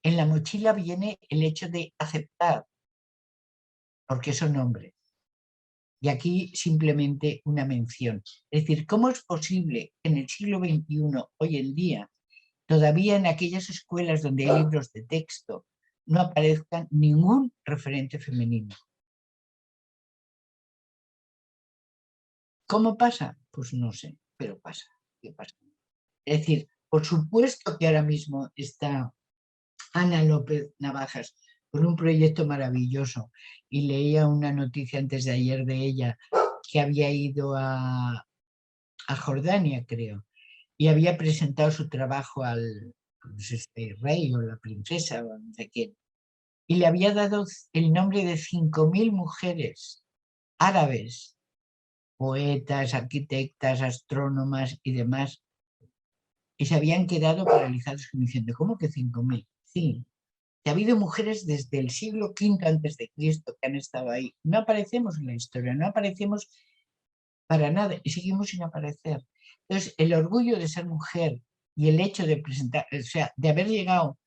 Speaker 3: en la mochila viene el hecho de aceptar, porque son hombres. Y aquí simplemente una mención. Es decir, ¿cómo es posible que en el siglo XXI, hoy en día, todavía en aquellas escuelas donde hay libros de texto, no aparezca ningún referente femenino? ¿Cómo pasa? Pues no sé, pero pasa. ¿Qué pasa? Es decir, por supuesto que ahora mismo está Ana López Navajas con un proyecto maravilloso y leía una noticia antes de ayer de ella que había ido a Jordania, creo, y había presentado su trabajo al rey o la princesa o no sé quién, y le había dado el nombre de 5.000 mujeres árabes, poetas, arquitectas, astrónomas y demás, y se habían quedado paralizados diciendo, ¿cómo que 5.000? Sí, que ha habido mujeres desde el siglo V antes de Cristo que han estado ahí. No aparecemos en la historia, no aparecemos para nada y seguimos sin aparecer. Entonces, el orgullo de ser mujer y el hecho de presentar, o sea, de haber llegado,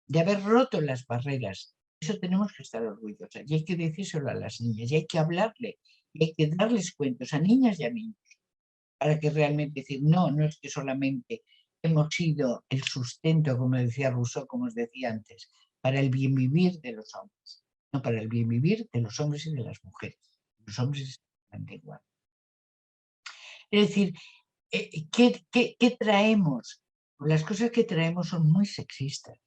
Speaker 3: de haber roto las barreras, eso tenemos que estar orgullosos. Y hay que decírselo a las niñas, y hay que hablarle, y hay que darles cuentos a niñas y a niños, para que realmente decir, no, no es que solamente hemos sido el sustento, como decía Rousseau, como os decía antes, para el bien vivir de los hombres, no para el bien vivir de los hombres y de las mujeres. Los hombres están igual. Es decir, ¿qué traemos? Las cosas que traemos son muy sexistas,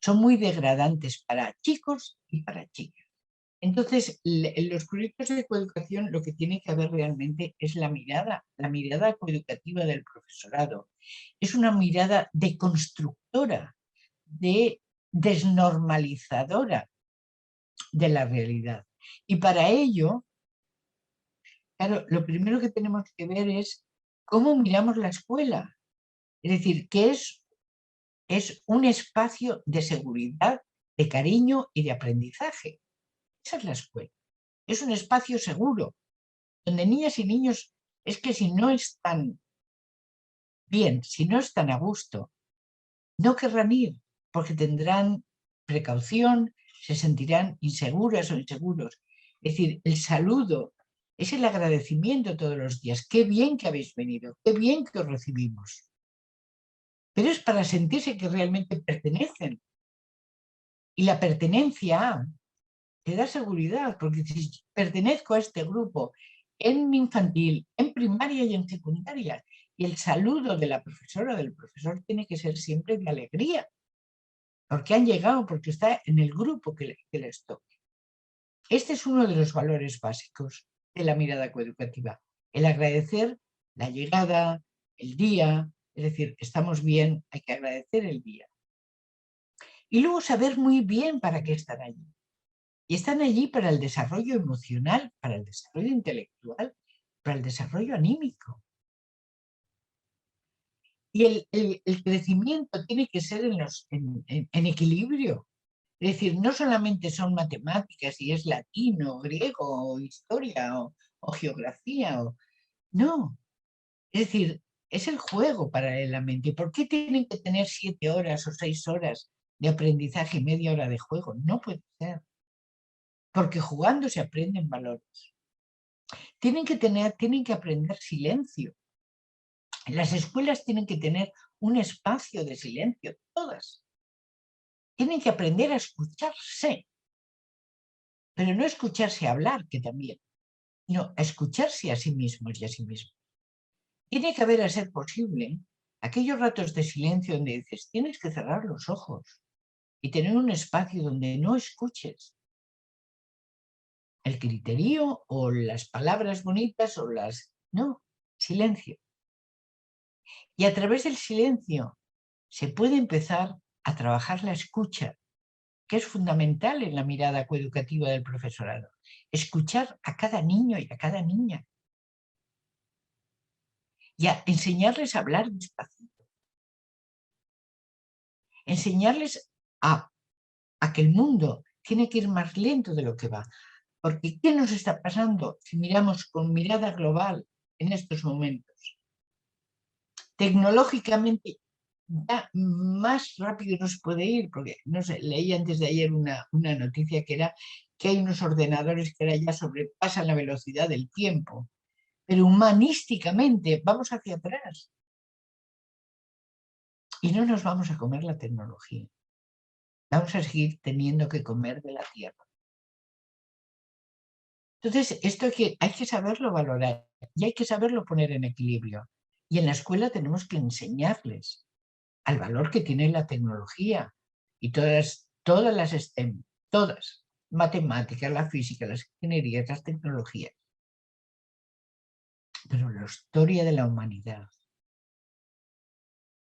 Speaker 3: son muy degradantes para chicos y para chicas. Entonces, en los proyectos de coeducación lo que tiene que haber realmente es la mirada coeducativa del profesorado. Es una mirada deconstructora, de desnormalizadora de la realidad. Y para ello, claro, lo primero que tenemos que ver es cómo miramos la escuela. Es decir, que es un espacio de seguridad, de cariño y de aprendizaje. Esa es la escuela. Es un espacio seguro, donde niñas y niños, es que si no están bien, si no están a gusto, no querrán ir, porque tendrán precaución, se sentirán inseguras o inseguros. Es decir, el saludo es el agradecimiento todos los días. Qué bien que habéis venido, qué bien que os recibimos. Pero es para sentirse que realmente pertenecen. Y la pertenencia te da seguridad, porque si pertenezco a este grupo en infantil, en primaria y en secundaria, y el saludo de la profesora o del profesor tiene que ser siempre de alegría, porque han llegado, porque está en el grupo que les toque. Este es uno de los valores básicos de la mirada coeducativa, el agradecer la llegada, el día, es decir, estamos bien, hay que agradecer el día. Y luego saber muy bien para qué están allí. Y están allí para el desarrollo emocional, para el desarrollo intelectual, para el desarrollo anímico. Y el crecimiento tiene que ser en equilibrio. Es decir, no solamente son matemáticas y es latino, griego, o historia o geografía. No, es decir, es el juego paralelamente. ¿Por qué tienen que tener 7 horas o 6 horas de aprendizaje y media hora de juego? No puede ser. Porque jugando se aprenden valores. Tienen que aprender silencio. Las escuelas tienen que tener un espacio de silencio, todas. Tienen que aprender a escucharse, pero no escucharse hablar, que también, sino a escucharse a sí mismos y a sí mismos. Tiene que haber, a ser posible, aquellos ratos de silencio donde dices, tienes que cerrar los ojos y tener un espacio donde no escuches el criterio o las palabras bonitas o las... No, silencio. Y a través del silencio se puede empezar a trabajar la escucha, que es fundamental en la mirada coeducativa del profesorado. Escuchar a cada niño y a cada niña. Y a enseñarles a hablar despacito. Enseñarles a que el mundo tiene que ir más lento de lo que va. Porque ¿qué nos está pasando si miramos con mirada global en estos momentos? Tecnológicamente ya más rápido no se puede ir, porque no sé, leí antes de ayer una noticia que era que hay unos ordenadores que ahora ya sobrepasan la velocidad del tiempo, pero humanísticamente vamos hacia atrás y no nos vamos a comer la tecnología. Vamos a seguir teniendo que comer de la tierra. Entonces, esto hay que saberlo valorar y hay que saberlo poner en equilibrio. Y en la escuela tenemos que enseñarles al valor que tiene la tecnología y todas las STEM, todas, matemáticas, la física, las ingenierías, las tecnologías. Pero la historia de la humanidad,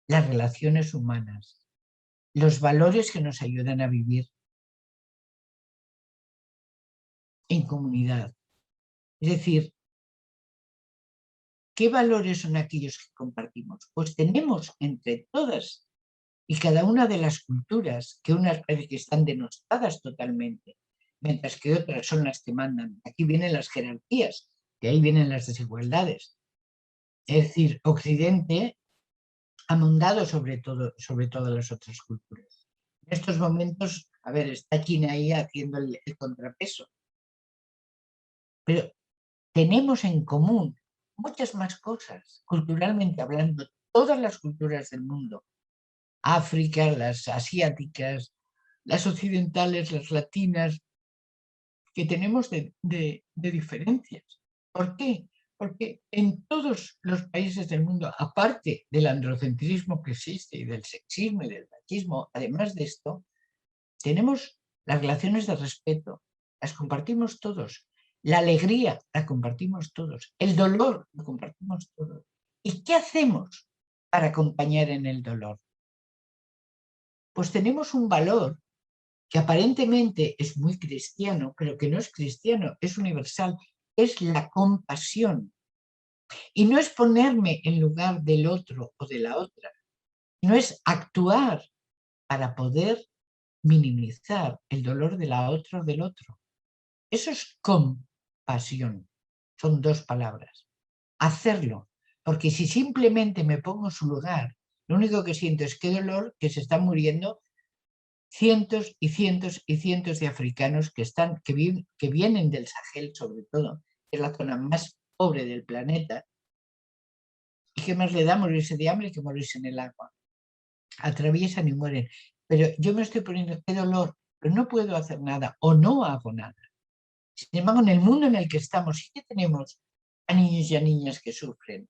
Speaker 3: las relaciones humanas, los valores que nos ayudan a vivir en comunidad. Es decir, ¿qué valores son aquellos que compartimos? Pues tenemos entre todas y cada una de las culturas, que unas parece que están denostadas totalmente, mientras que otras son las que mandan. Aquí vienen las jerarquías, que ahí vienen las desigualdades. Es decir, Occidente ha mandado sobre todas las otras culturas. En estos momentos, a ver, está China ahí haciendo el contrapeso. Pero tenemos en común muchas más cosas, culturalmente hablando, todas las culturas del mundo. África, las asiáticas, las occidentales, las latinas, que tenemos de diferencias. ¿Por qué? Porque en todos los países del mundo, aparte del androcentrismo que existe y del sexismo y del machismo, además de esto, tenemos las relaciones de respeto, las compartimos todos. La alegría la compartimos todos. El dolor lo compartimos todos. ¿Y qué hacemos para acompañar en el dolor? Pues tenemos un valor que aparentemente es muy cristiano, pero que no es cristiano, es universal, es la compasión. Y no es ponerme en lugar del otro o de la otra, no es actuar para poder minimizar el dolor de la otra o del otro. Eso es compasión. Son dos palabras. Hacerlo. Porque si simplemente me pongo en su lugar, lo único que siento es qué dolor, que se están muriendo cientos y cientos y cientos de africanos que vienen del Sahel, sobre todo, que es la zona más pobre del planeta, y qué más le da morirse de hambre que morirse en el agua. Atraviesan y mueren. Pero yo me estoy poniendo qué dolor, pero no puedo hacer nada o no hago nada. Sin embargo, en el mundo en el que estamos, sí que tenemos a niños y a niñas que sufren.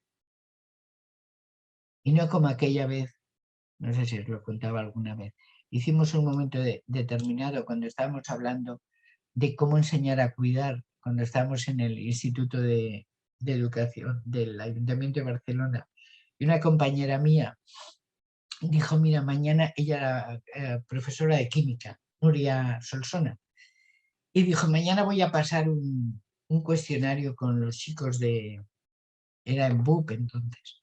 Speaker 3: Y no como aquella vez, no sé si os lo contaba alguna vez, hicimos un momento determinado cuando estábamos hablando de cómo enseñar a cuidar, cuando estábamos en el Instituto de Educación del Ayuntamiento de Barcelona. Y una compañera mía dijo, mira, mañana, ella era profesora de química, Nuria Solsona, y dijo, mañana voy a pasar un cuestionario con los chicos era en BUP entonces.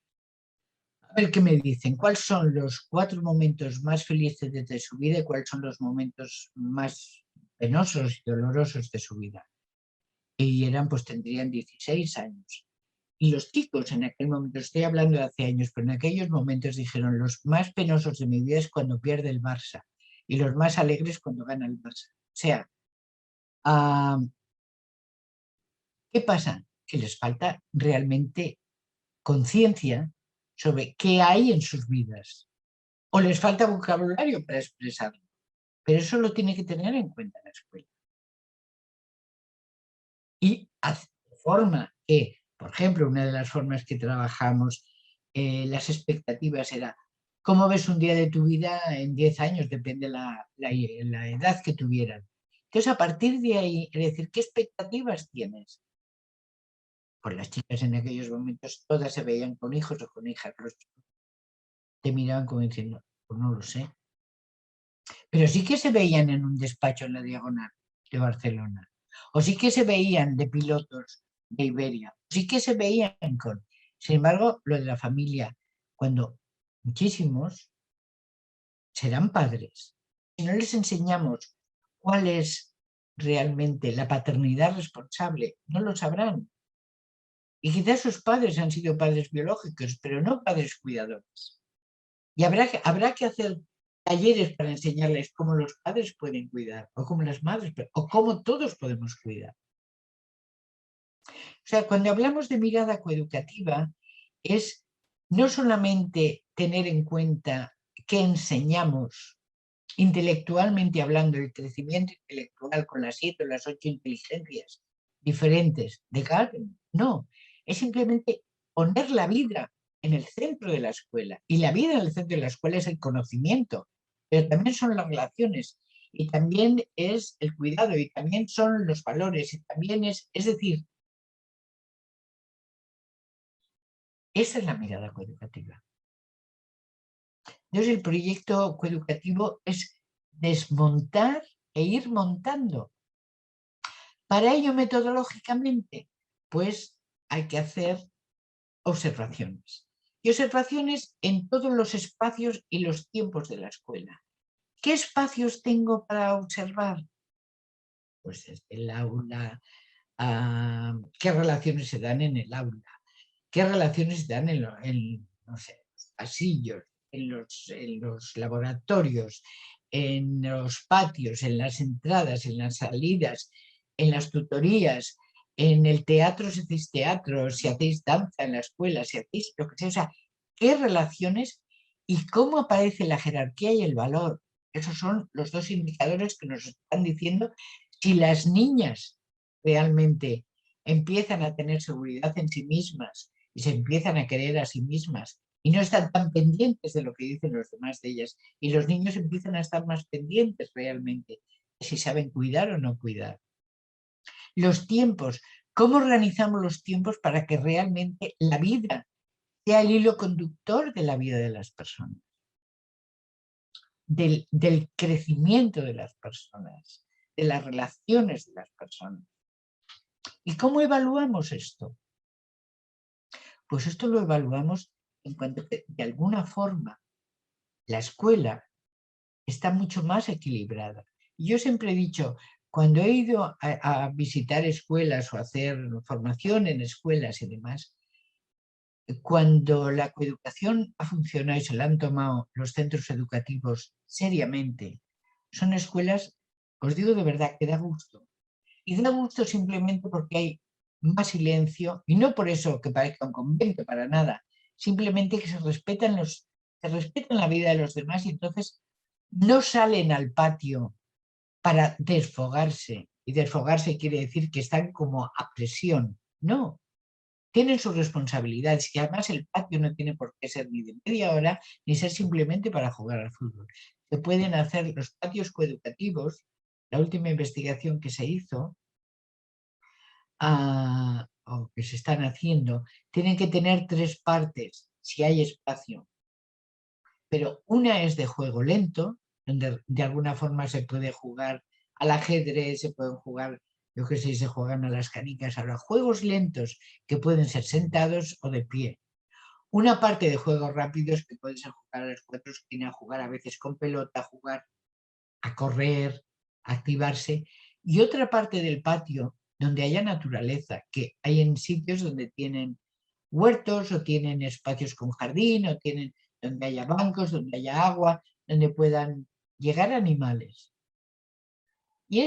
Speaker 3: A ver qué me dicen, cuáles son los 4 momentos más felices de su vida y cuáles son los momentos más penosos y dolorosos de su vida. Y pues tendrían 16 años. Y los chicos en aquel momento, estoy hablando de hace años, pero en aquellos momentos dijeron, los más penosos de mi vida es cuando pierde el Barça y los más alegres cuando gana el Barça. O sea, ¿qué pasa? Que les falta realmente conciencia sobre qué hay en sus vidas. O les falta vocabulario para expresarlo. Pero eso lo tiene que tener en cuenta la escuela. Y de forma que, por ejemplo, una de las formas que trabajamos las expectativas era ¿cómo ves un día de tu vida en 10 años? Depende la edad que tuvieran. Entonces, a partir de ahí, es decir, ¿qué expectativas tienes? Pues las chicas en aquellos momentos todas se veían con hijos o con hijas. Los chicos te miraban como diciendo, pues no lo sé. Pero sí que se veían en un despacho en la Diagonal de Barcelona. O sí que se veían de pilotos de Iberia. Sí que se veían con... Sin embargo, lo de la familia, cuando muchísimos serán padres, si no les enseñamos cuál es realmente la paternidad responsable, no lo sabrán. Y quizás sus padres han sido padres biológicos, pero no padres cuidadores. Y habrá que hacer talleres para enseñarles cómo los padres pueden cuidar, o cómo las madres, o cómo todos podemos cuidar. O sea, cuando hablamos de mirada coeducativa, es no solamente tener en cuenta qué enseñamos intelectualmente hablando, el crecimiento intelectual con las 7 o las 8 inteligencias diferentes de Gardner, no, es simplemente poner la vida en el centro de la escuela. Y la vida en el centro de la escuela es el conocimiento, pero también son las relaciones, y también es el cuidado, y también son los valores, y también es decir, esa es la mirada coeducativa. Entonces el proyecto coeducativo es desmontar e ir montando. Para ello, metodológicamente, pues hay que hacer observaciones. Y observaciones en todos los espacios y los tiempos de la escuela. ¿Qué espacios tengo para observar? Pues desde el aula, qué relaciones se dan en el aula, qué relaciones se dan en no sé, los pasillos, en los laboratorios, en los patios, en las entradas, en las salidas, en las tutorías, en el teatro si hacéis teatro, si hacéis danza en la escuela, si hacéis lo que sea. O sea, qué relaciones y cómo aparece la jerarquía y el valor. Esos son los dos indicadores que nos están diciendo si las niñas realmente empiezan a tener seguridad en sí mismas y se empiezan a querer a sí mismas y no están tan pendientes de lo que dicen los demás de ellas, y los niños empiezan a estar más pendientes realmente de si saben cuidar o no cuidar. Los tiempos, ¿cómo organizamos los tiempos para que realmente la vida sea el hilo conductor de la vida de las personas? Del crecimiento de las personas, de las relaciones de las personas. ¿Y cómo evaluamos esto? Pues esto lo evaluamos en cuanto que de alguna forma la escuela está mucho más equilibrada. Yo siempre he dicho, cuando he ido a visitar escuelas o a hacer formación en escuelas y demás, cuando la coeducación ha funcionado y se la han tomado los centros educativos seriamente, son escuelas, os digo de verdad, que da gusto. Y da gusto simplemente porque hay más silencio, y no por eso que parezca un convento, para nada, simplemente que se respetan la vida de los demás, y entonces no salen al patio para desfogarse, y desfogarse quiere decir que están como a presión. No, tienen sus responsabilidades, y además el patio no tiene por qué ser ni de media hora, ni ser simplemente para jugar al fútbol. Se pueden hacer los patios coeducativos. La última investigación que se hizo, o que se están haciendo, tienen que tener 3 partes, si hay espacio. Pero una es de juego lento, donde de alguna forma se puede jugar al ajedrez, se pueden jugar, yo qué sé, se juegan a las canicas, a los juegos lentos que pueden ser sentados o de pie. Una parte de juegos rápidos que pueden ser jugar a las 4 esquinas, jugar a veces con pelota, jugar a correr, a activarse. Y otra parte del patio donde haya naturaleza, que hay en sitios donde tienen huertos o tienen espacios con jardín o tienen donde haya bancos, donde haya agua, donde puedan llegar animales. Y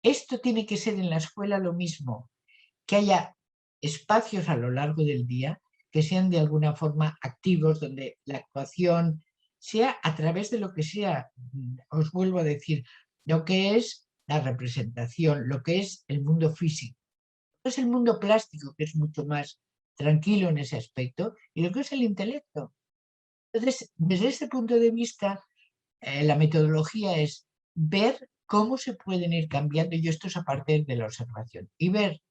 Speaker 3: esto tiene que ser en la escuela lo mismo, que haya espacios a lo largo del día que sean de alguna forma activos, donde la actuación sea a través de lo que sea. Os vuelvo a decir, lo que es la representación, lo que es el mundo físico, lo que es el mundo plástico, que es mucho más tranquilo en ese aspecto, y lo que es el intelecto. Entonces, desde este punto de vista, la metodología es ver cómo se pueden ir cambiando, y esto es a partir de la observación, y ver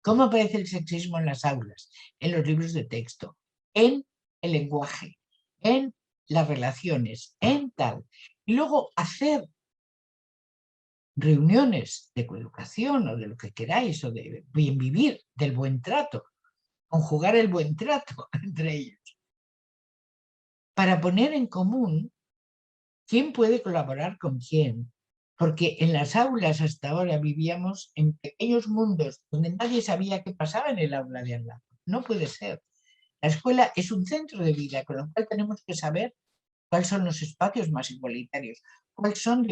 Speaker 3: cómo aparece el sexismo en las aulas, en los libros de texto, en el lenguaje, en las relaciones, en tal. Y luego hacer reuniones de coeducación o de lo que queráis, o de bien vivir, del buen trato, conjugar el buen trato entre ellos, para poner en común quién puede colaborar con quién. Porque en las aulas hasta ahora vivíamos en pequeños mundos donde nadie sabía qué pasaba en el aula de al lado. No puede ser. La escuela es un centro de vida, con lo cual tenemos que saber cuáles son los espacios más igualitarios, cuáles son,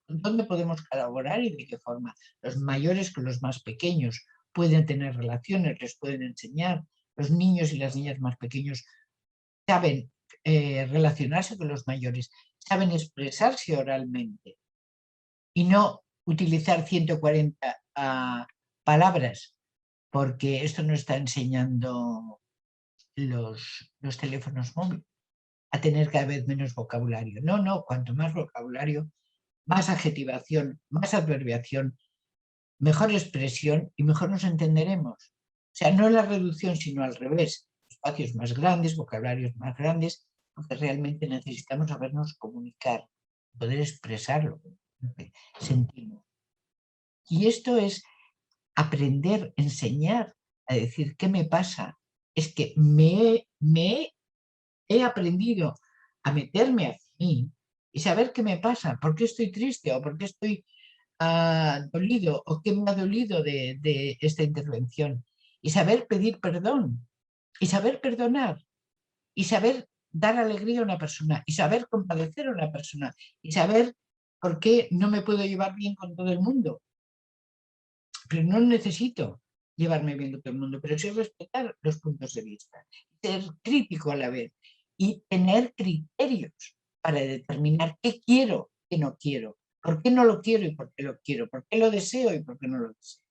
Speaker 3: dónde podemos colaborar y de qué forma. Los mayores con los más pequeños pueden tener relaciones, les pueden enseñar. Los niños y las niñas más pequeños saben relacionarse con los mayores, saben expresarse oralmente y no utilizar 140 palabras, porque esto no está enseñando los teléfonos móviles, a tener cada vez menos vocabulario. No, no, cuanto más vocabulario, más adjetivación, más adverbiación, mejor expresión y mejor nos entenderemos. O sea, no la reducción, sino al revés. Espacios más grandes, vocabularios más grandes, porque realmente necesitamos sabernos comunicar, poder expresar lo que sentimos. Y esto es aprender, enseñar a decir qué me pasa. Es que he aprendido a meterme a mí y saber qué me pasa, por qué estoy triste o por qué estoy dolido o qué me ha dolido de esta intervención, y saber pedir perdón y saber perdonar y saber dar alegría a una persona y saber compadecer a una persona y saber por qué no me puedo llevar bien con todo el mundo, pero no necesito llevarme bien con todo el mundo, pero sí respetar los puntos de vista, ser crítico a la vez y tener criterios para determinar qué quiero, qué no quiero, por qué no lo quiero y por qué lo quiero, por qué lo deseo y por qué no lo deseo.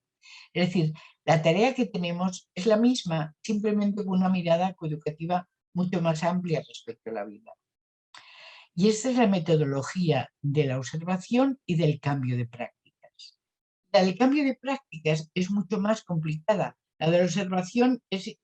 Speaker 3: Es decir, la tarea que tenemos es la misma, simplemente con una mirada coeducativa mucho más amplia respecto a la vida. Y esta es la metodología de la observación y del cambio de prácticas. La del cambio de prácticas es mucho más complicada. La de la observación es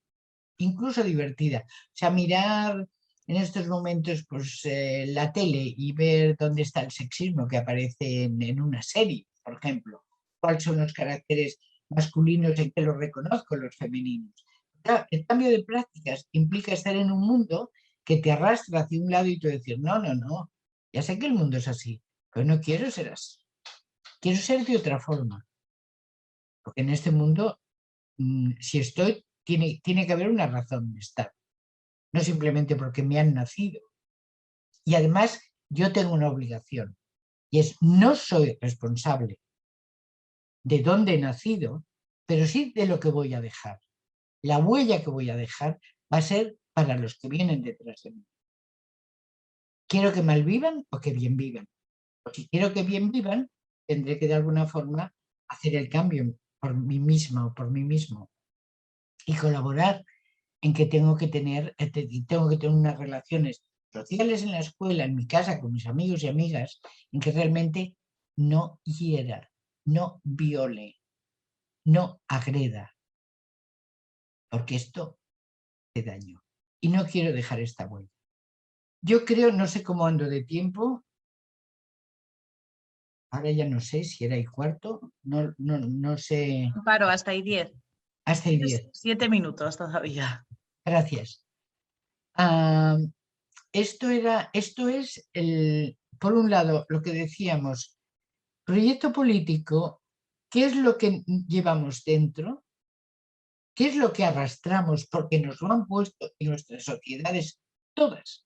Speaker 3: incluso divertida. O sea, mirar en estos momentos pues, la tele y ver dónde está el sexismo que aparece en una serie, por ejemplo. Cuáles son los caracteres masculinos en que los reconozco, los femeninos. Claro, el cambio de prácticas implica estar en un mundo que te arrastra hacia un lado y tú decir, no, no, no, ya sé que el mundo es así, pero no quiero ser así. Quiero ser de otra forma. Porque en este mundo, si estoy, tiene que haber una razón de estar. No simplemente porque me han nacido. Y además, yo tengo una obligación. Y es, no soy responsable de dónde he nacido, pero sí de lo que voy a dejar. La huella que voy a dejar va a ser para los que vienen detrás de mí. ¿Quiero que mal vivan o que bien vivan? O si quiero que bien vivan, tendré que de alguna forma hacer el cambio por mí misma o por mí mismo y colaborar en que tengo que tener unas relaciones sociales en la escuela, en mi casa, con mis amigos y amigas, en que realmente no hiera, no viole, no agreda, porque esto hace daño. Y no quiero dejar esta huella. Yo creo, no sé cómo ando de tiempo, ahora ya no sé si era y cuarto, no sé.
Speaker 2: Paro, hasta ahí 10.
Speaker 3: Hasta ahí 10.
Speaker 2: 7 minutos todavía.
Speaker 3: Gracias. Esto es, por un lado, lo que decíamos, proyecto político, ¿qué es lo que llevamos dentro? ¿Qué es lo que arrastramos? Porque nos lo han puesto en nuestras sociedades, todas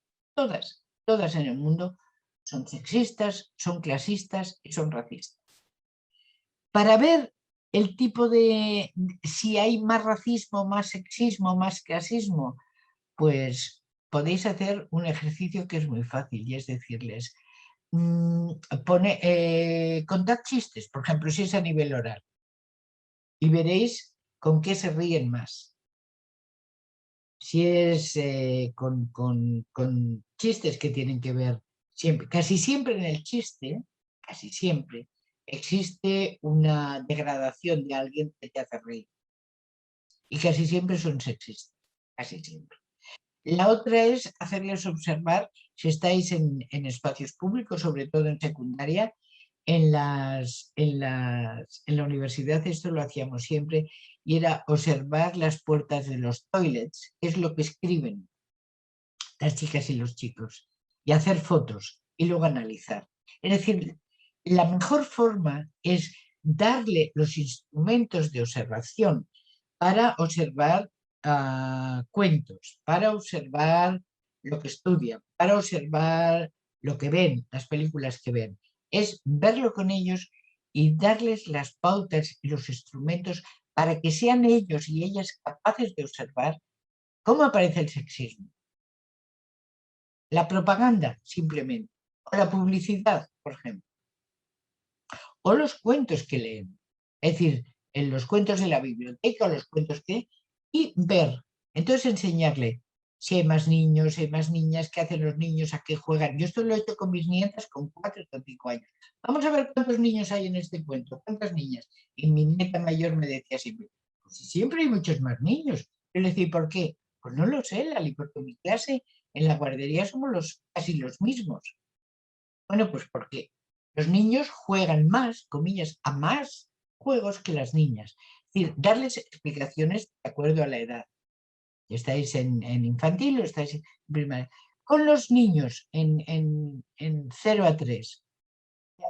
Speaker 3: en el mundo, son sexistas, son clasistas y son racistas. Para ver el tipo de, si hay más racismo, más sexismo, más clasismo, pues podéis hacer un ejercicio que es muy fácil y es decirles, contad chistes, por ejemplo, si es a nivel oral, y veréis con qué se ríen más. Si es con chistes que tienen que ver siempre, casi siempre en el chiste, casi siempre, existe una degradación de alguien que te hace reír. Y casi siempre son sexistas, casi siempre. La otra es hacerles observar, si estáis en espacios públicos, sobre todo en secundaria, en la universidad esto lo hacíamos siempre, y era observar las puertas de los toilets, qué es lo que escriben las chicas y los chicos, y hacer fotos y luego analizar. Es decir, la mejor forma es darle los instrumentos de observación para observar cuentos, para observar lo que estudian, para observar lo que ven, las películas que ven. Es verlo con ellos y darles las pautas y los instrumentos para que sean ellos y ellas capaces de observar cómo aparece el sexismo. La propaganda, simplemente, o la publicidad, por ejemplo, o los cuentos que leen. Es decir, en los cuentos de la biblioteca o los cuentos que... y ver. Entonces enseñarle si hay más niños, si hay más niñas, qué hacen los niños, a qué juegan. Yo esto lo he hecho con mis nietas con 4 o 5 años. Vamos a ver cuántos niños hay en este cuento, cuántas niñas. Y mi nieta mayor me decía siempre, pues siempre hay muchos más niños. Yo le decía, ¿por qué? Pues no lo sé, Lali, porque en mi clase, en la guardería somos casi los mismos. Bueno, pues porque los niños juegan más, comillas, a más juegos que las niñas. Es decir, darles explicaciones de acuerdo a la edad. Estáis en infantil o estáis en primaria. Con los niños en 0 a 3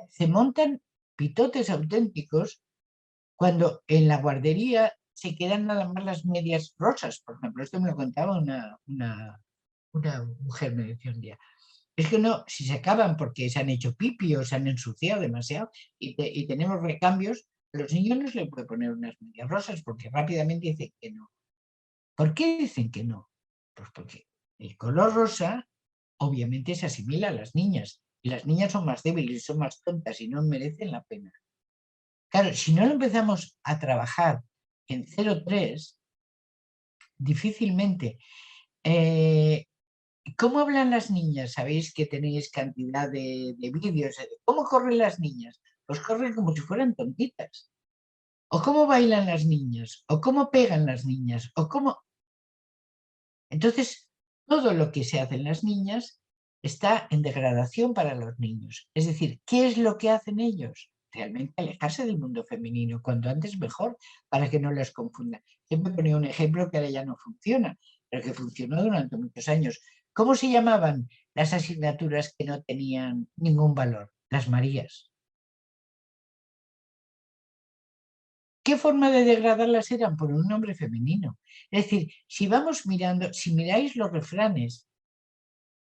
Speaker 3: se montan pitotes auténticos cuando en la guardería se quedan nada más las medias rosas, por ejemplo. Esto me lo contaba una mujer, me decía un día. Es que no, si se acaban porque se han hecho pipi o se han ensuciado demasiado y tenemos recambios, a los niños no se les puede poner unas medias rosas porque rápidamente dicen que no. ¿Por qué dicen que no? Pues porque el color rosa obviamente se asimila a las niñas y las niñas son más débiles, son más tontas y no merecen la pena. Claro, si no lo empezamos a trabajar en 0,3, difícilmente. ¿Cómo hablan las niñas? Sabéis que tenéis cantidad de vídeos. ¿Cómo corren las niñas? Pues corren como si fueran tontitas. ¿O cómo bailan las niñas? ¿O cómo pegan las niñas? ¿O cómo...? Entonces, todo lo que se hace en las niñas está en degradación para los niños. Es decir, ¿qué es lo que hacen ellos? Realmente alejarse del mundo femenino, cuanto antes mejor, para que no les confundan. Siempre ponía un ejemplo que ahora ya no funciona, pero que funcionó durante muchos años. ¿Cómo se llamaban las asignaturas que no tenían ningún valor? Las Marías. ¿Qué forma de degradarlas eran? Por un nombre femenino. Es decir, si vamos mirando, si miráis los refranes,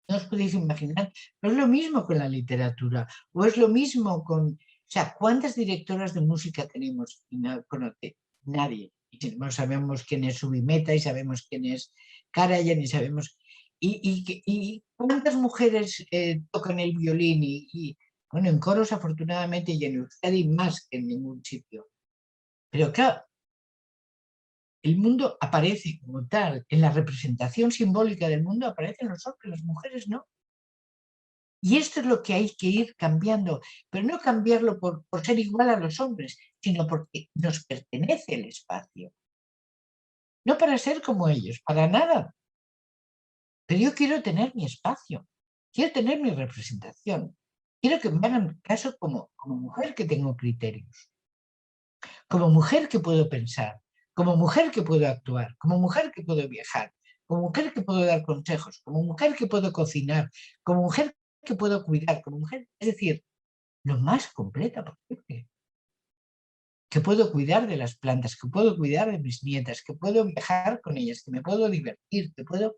Speaker 3: no os podéis imaginar, no es lo mismo con la literatura, o es lo mismo con... O sea, ¿cuántas directoras de música tenemos? Y no conoce nadie. Y sabemos quién es Subimeta y sabemos quién es Karajan y sabemos... ¿Y cuántas mujeres tocan el violín? Bueno, en coros afortunadamente y en Euskadi más que en ningún sitio. Pero claro, el mundo aparece como tal, en la representación simbólica del mundo aparecen los hombres, las mujeres no. Y esto es lo que hay que ir cambiando, pero no cambiarlo por ser igual a los hombres, sino porque nos pertenece el espacio. No para ser como ellos, para nada. Pero yo quiero tener mi espacio, quiero tener mi representación. Quiero que me hagan caso como mujer que tengo criterios, como mujer que puedo pensar, como mujer que puedo actuar, como mujer que puedo viajar, como mujer que puedo dar consejos, como mujer que puedo cocinar, como mujer que puedo cuidar, como mujer, es decir, lo más completa posible. Que puedo cuidar de las plantas, que puedo cuidar de mis nietas, que puedo viajar con ellas, que me puedo divertir, que puedo...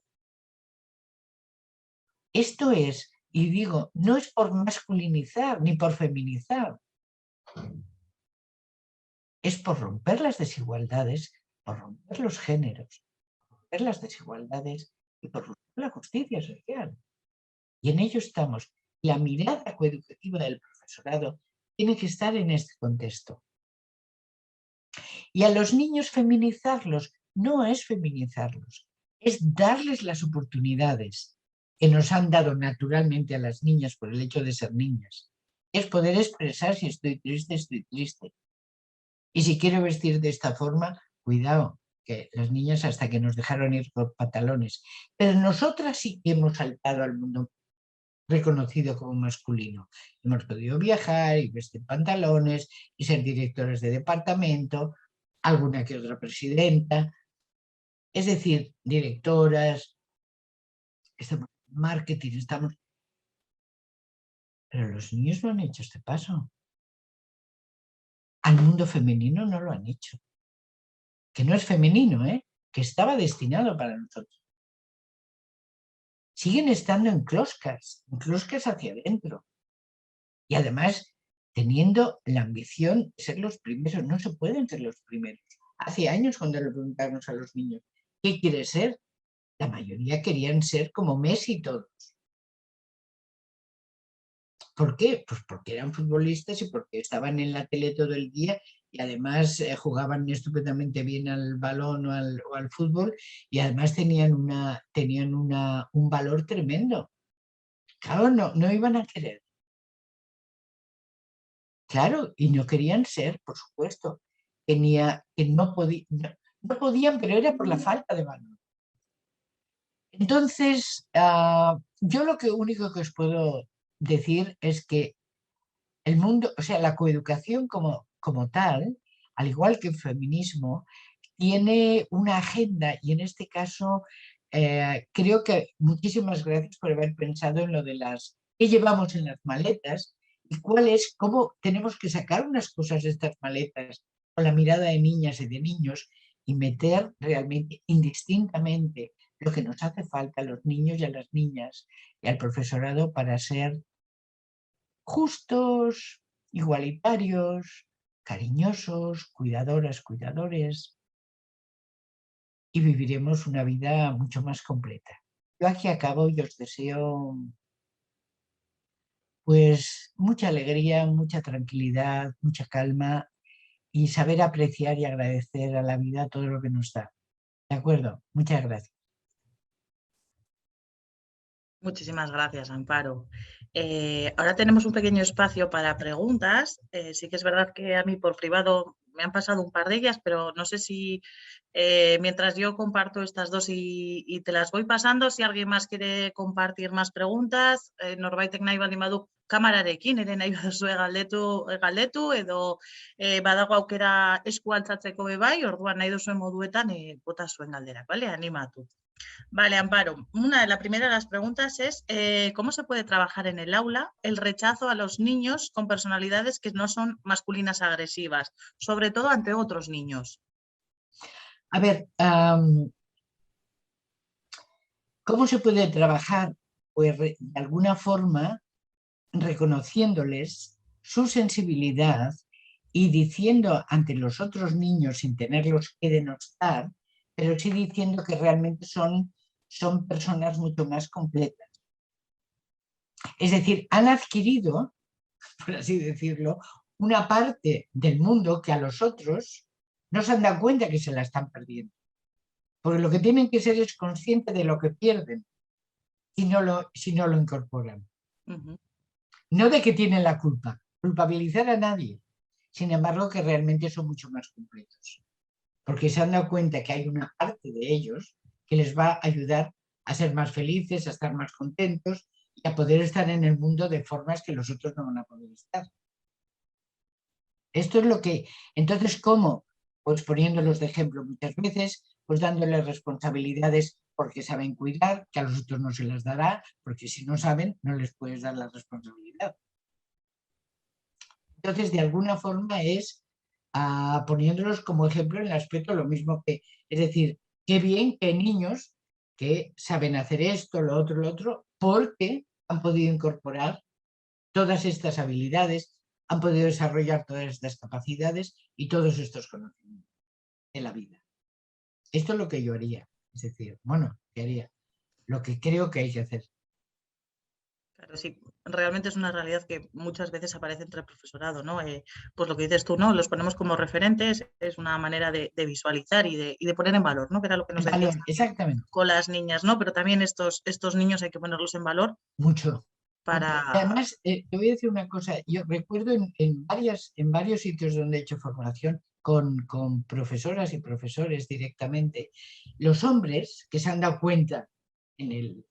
Speaker 3: Esto es, y digo, no es por masculinizar ni por feminizar. es por romper las desigualdades, por romper los géneros, por romper las desigualdades y por romper la justicia social. Y en ello estamos. La mirada coeducativa del profesorado tiene que estar en este contexto. Y a los niños feminizarlos no es feminizarlos, es darles las oportunidades que nos han dado naturalmente a las niñas por el hecho de ser niñas. Es poder expresar si estoy triste, estoy triste. Y si quiero vestir de esta forma, cuidado, que las niñas hasta que nos dejaron ir con pantalones. Pero nosotras sí que hemos saltado al mundo reconocido como masculino. Hemos podido viajar y vestir pantalones y ser directores de departamento, alguna que otra presidenta, es decir, directoras, estamos en marketing, estamos... Pero los niños no han hecho este paso. Al mundo femenino no lo han hecho. Que no es femenino, que estaba destinado para nosotros. Siguen estando en cloacas hacia adentro. Y además teniendo la ambición de ser los primeros. No se pueden ser los primeros. Hace años cuando le preguntamos a los niños, ¿qué quieres ser? La mayoría querían ser como Messi todos. ¿Por qué? Pues porque eran futbolistas y porque estaban en la tele todo el día y además jugaban estupendamente bien al balón o al fútbol y además tenían un valor tremendo. Claro, no iban a querer. Claro, y no querían ser, por supuesto. Que no podían, pero era por la falta de valor. Entonces, yo lo único que os puedo decir es que el mundo, o sea, la coeducación como tal, al igual que el feminismo, tiene una agenda y en este caso creo que muchísimas gracias por haber pensado en lo de qué llevamos en las maletas y cómo tenemos que sacar unas cosas de estas maletas con la mirada de niñas y de niños y meter realmente indistintamente lo que nos hace falta a los niños y a las niñas y al profesorado para ser justos, igualitarios, cariñosos, cuidadoras, cuidadores, y viviremos una vida mucho más completa. Yo aquí acabo y os deseo pues mucha alegría, mucha tranquilidad, mucha calma y saber apreciar y agradecer a la vida todo lo que nos da. ¿De acuerdo? Muchas gracias.
Speaker 2: Muchísimas gracias, Amparo. Ahora tenemos un pequeño espacio para preguntas. Sí que es verdad que a mí por privado me han pasado un par de ellas, pero no sé si mientras yo comparto estas dos y te las voy pasando, si alguien más quiere compartir más preguntas, norbaitek nahi baldin badu kamerarekin ere nahi baduzue galdetu edo badago aukera esku altzatzeko be bai, orduan nahi duzuen moduetan bota zuen galderak, ¿vale? Animatu. Vale, Amparo. La primera de las preguntas es ¿cómo se puede trabajar en el aula el rechazo a los niños con personalidades que no son masculinas agresivas, sobre todo ante otros niños?
Speaker 3: A ver, ¿cómo se puede trabajar? Pues de alguna forma reconociéndoles su sensibilidad y diciendo ante los otros niños sin tenerlos que denostar, pero sí diciendo que realmente son personas mucho más completas. Es decir, han adquirido, por así decirlo, una parte del mundo que a los otros no se han dado cuenta que se la están perdiendo. Porque lo que tienen que ser es conscientes de lo que pierden si no lo incorporan. No de que tienen la culpa, culpabilizar a nadie. Sin embargo, que realmente son mucho más completos. Porque se han dado cuenta que hay una parte de ellos que les va a ayudar a ser más felices, a estar más contentos y a poder estar en el mundo de formas que los otros no van a poder estar. Esto es lo que... Entonces, ¿cómo? Pues poniéndolos de ejemplo muchas veces, pues dándoles responsabilidades porque saben cuidar, que a los otros no se las dará, porque si no saben, no les puedes dar la responsabilidad. Entonces, de alguna forma es poniéndolos como ejemplo en el aspecto lo mismo que, es decir, qué bien que hay niños que saben hacer esto, lo otro, porque han podido incorporar todas estas habilidades han podido desarrollar todas estas capacidades y todos estos conocimientos de la vida. Esto es lo que yo haría. Es decir, bueno, ¿qué haría? Lo que creo que hay que hacer.
Speaker 2: Claro, sí, realmente es una realidad que muchas veces aparece entre el profesorado, ¿no? Pues lo que dices tú, ¿no? Los ponemos como referentes, es una manera de visualizar y de poner en valor, ¿no? Que era lo que nos decías
Speaker 3: Exactamente.
Speaker 2: con las niñas, ¿no? Pero también estos niños hay que ponerlos en valor.
Speaker 3: Mucho.
Speaker 2: Para...
Speaker 3: Además, te voy a decir una cosa, yo recuerdo en varios sitios donde he hecho formación con profesoras y profesores directamente, los hombres que se han dado cuenta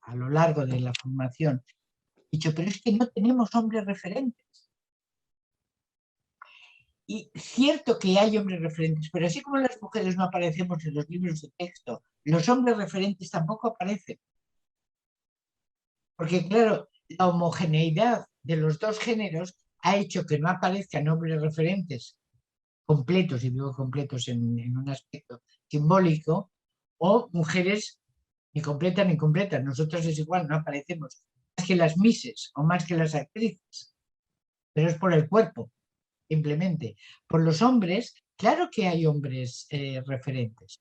Speaker 3: a lo largo de la formación, dicho, pero es que no tenemos hombres referentes. Y cierto que hay hombres referentes, pero así como las mujeres no aparecemos en los libros de texto, los hombres referentes tampoco aparecen. Porque claro, la homogeneidad de los dos géneros ha hecho que no aparezcan hombres referentes completos, y digo completos en un aspecto simbólico, o mujeres ni completas ni completas. Nosotros es igual, no aparecemos más que las mises o más que las actrices, pero es por el cuerpo, simplemente. Por los hombres, claro que hay hombres referentes,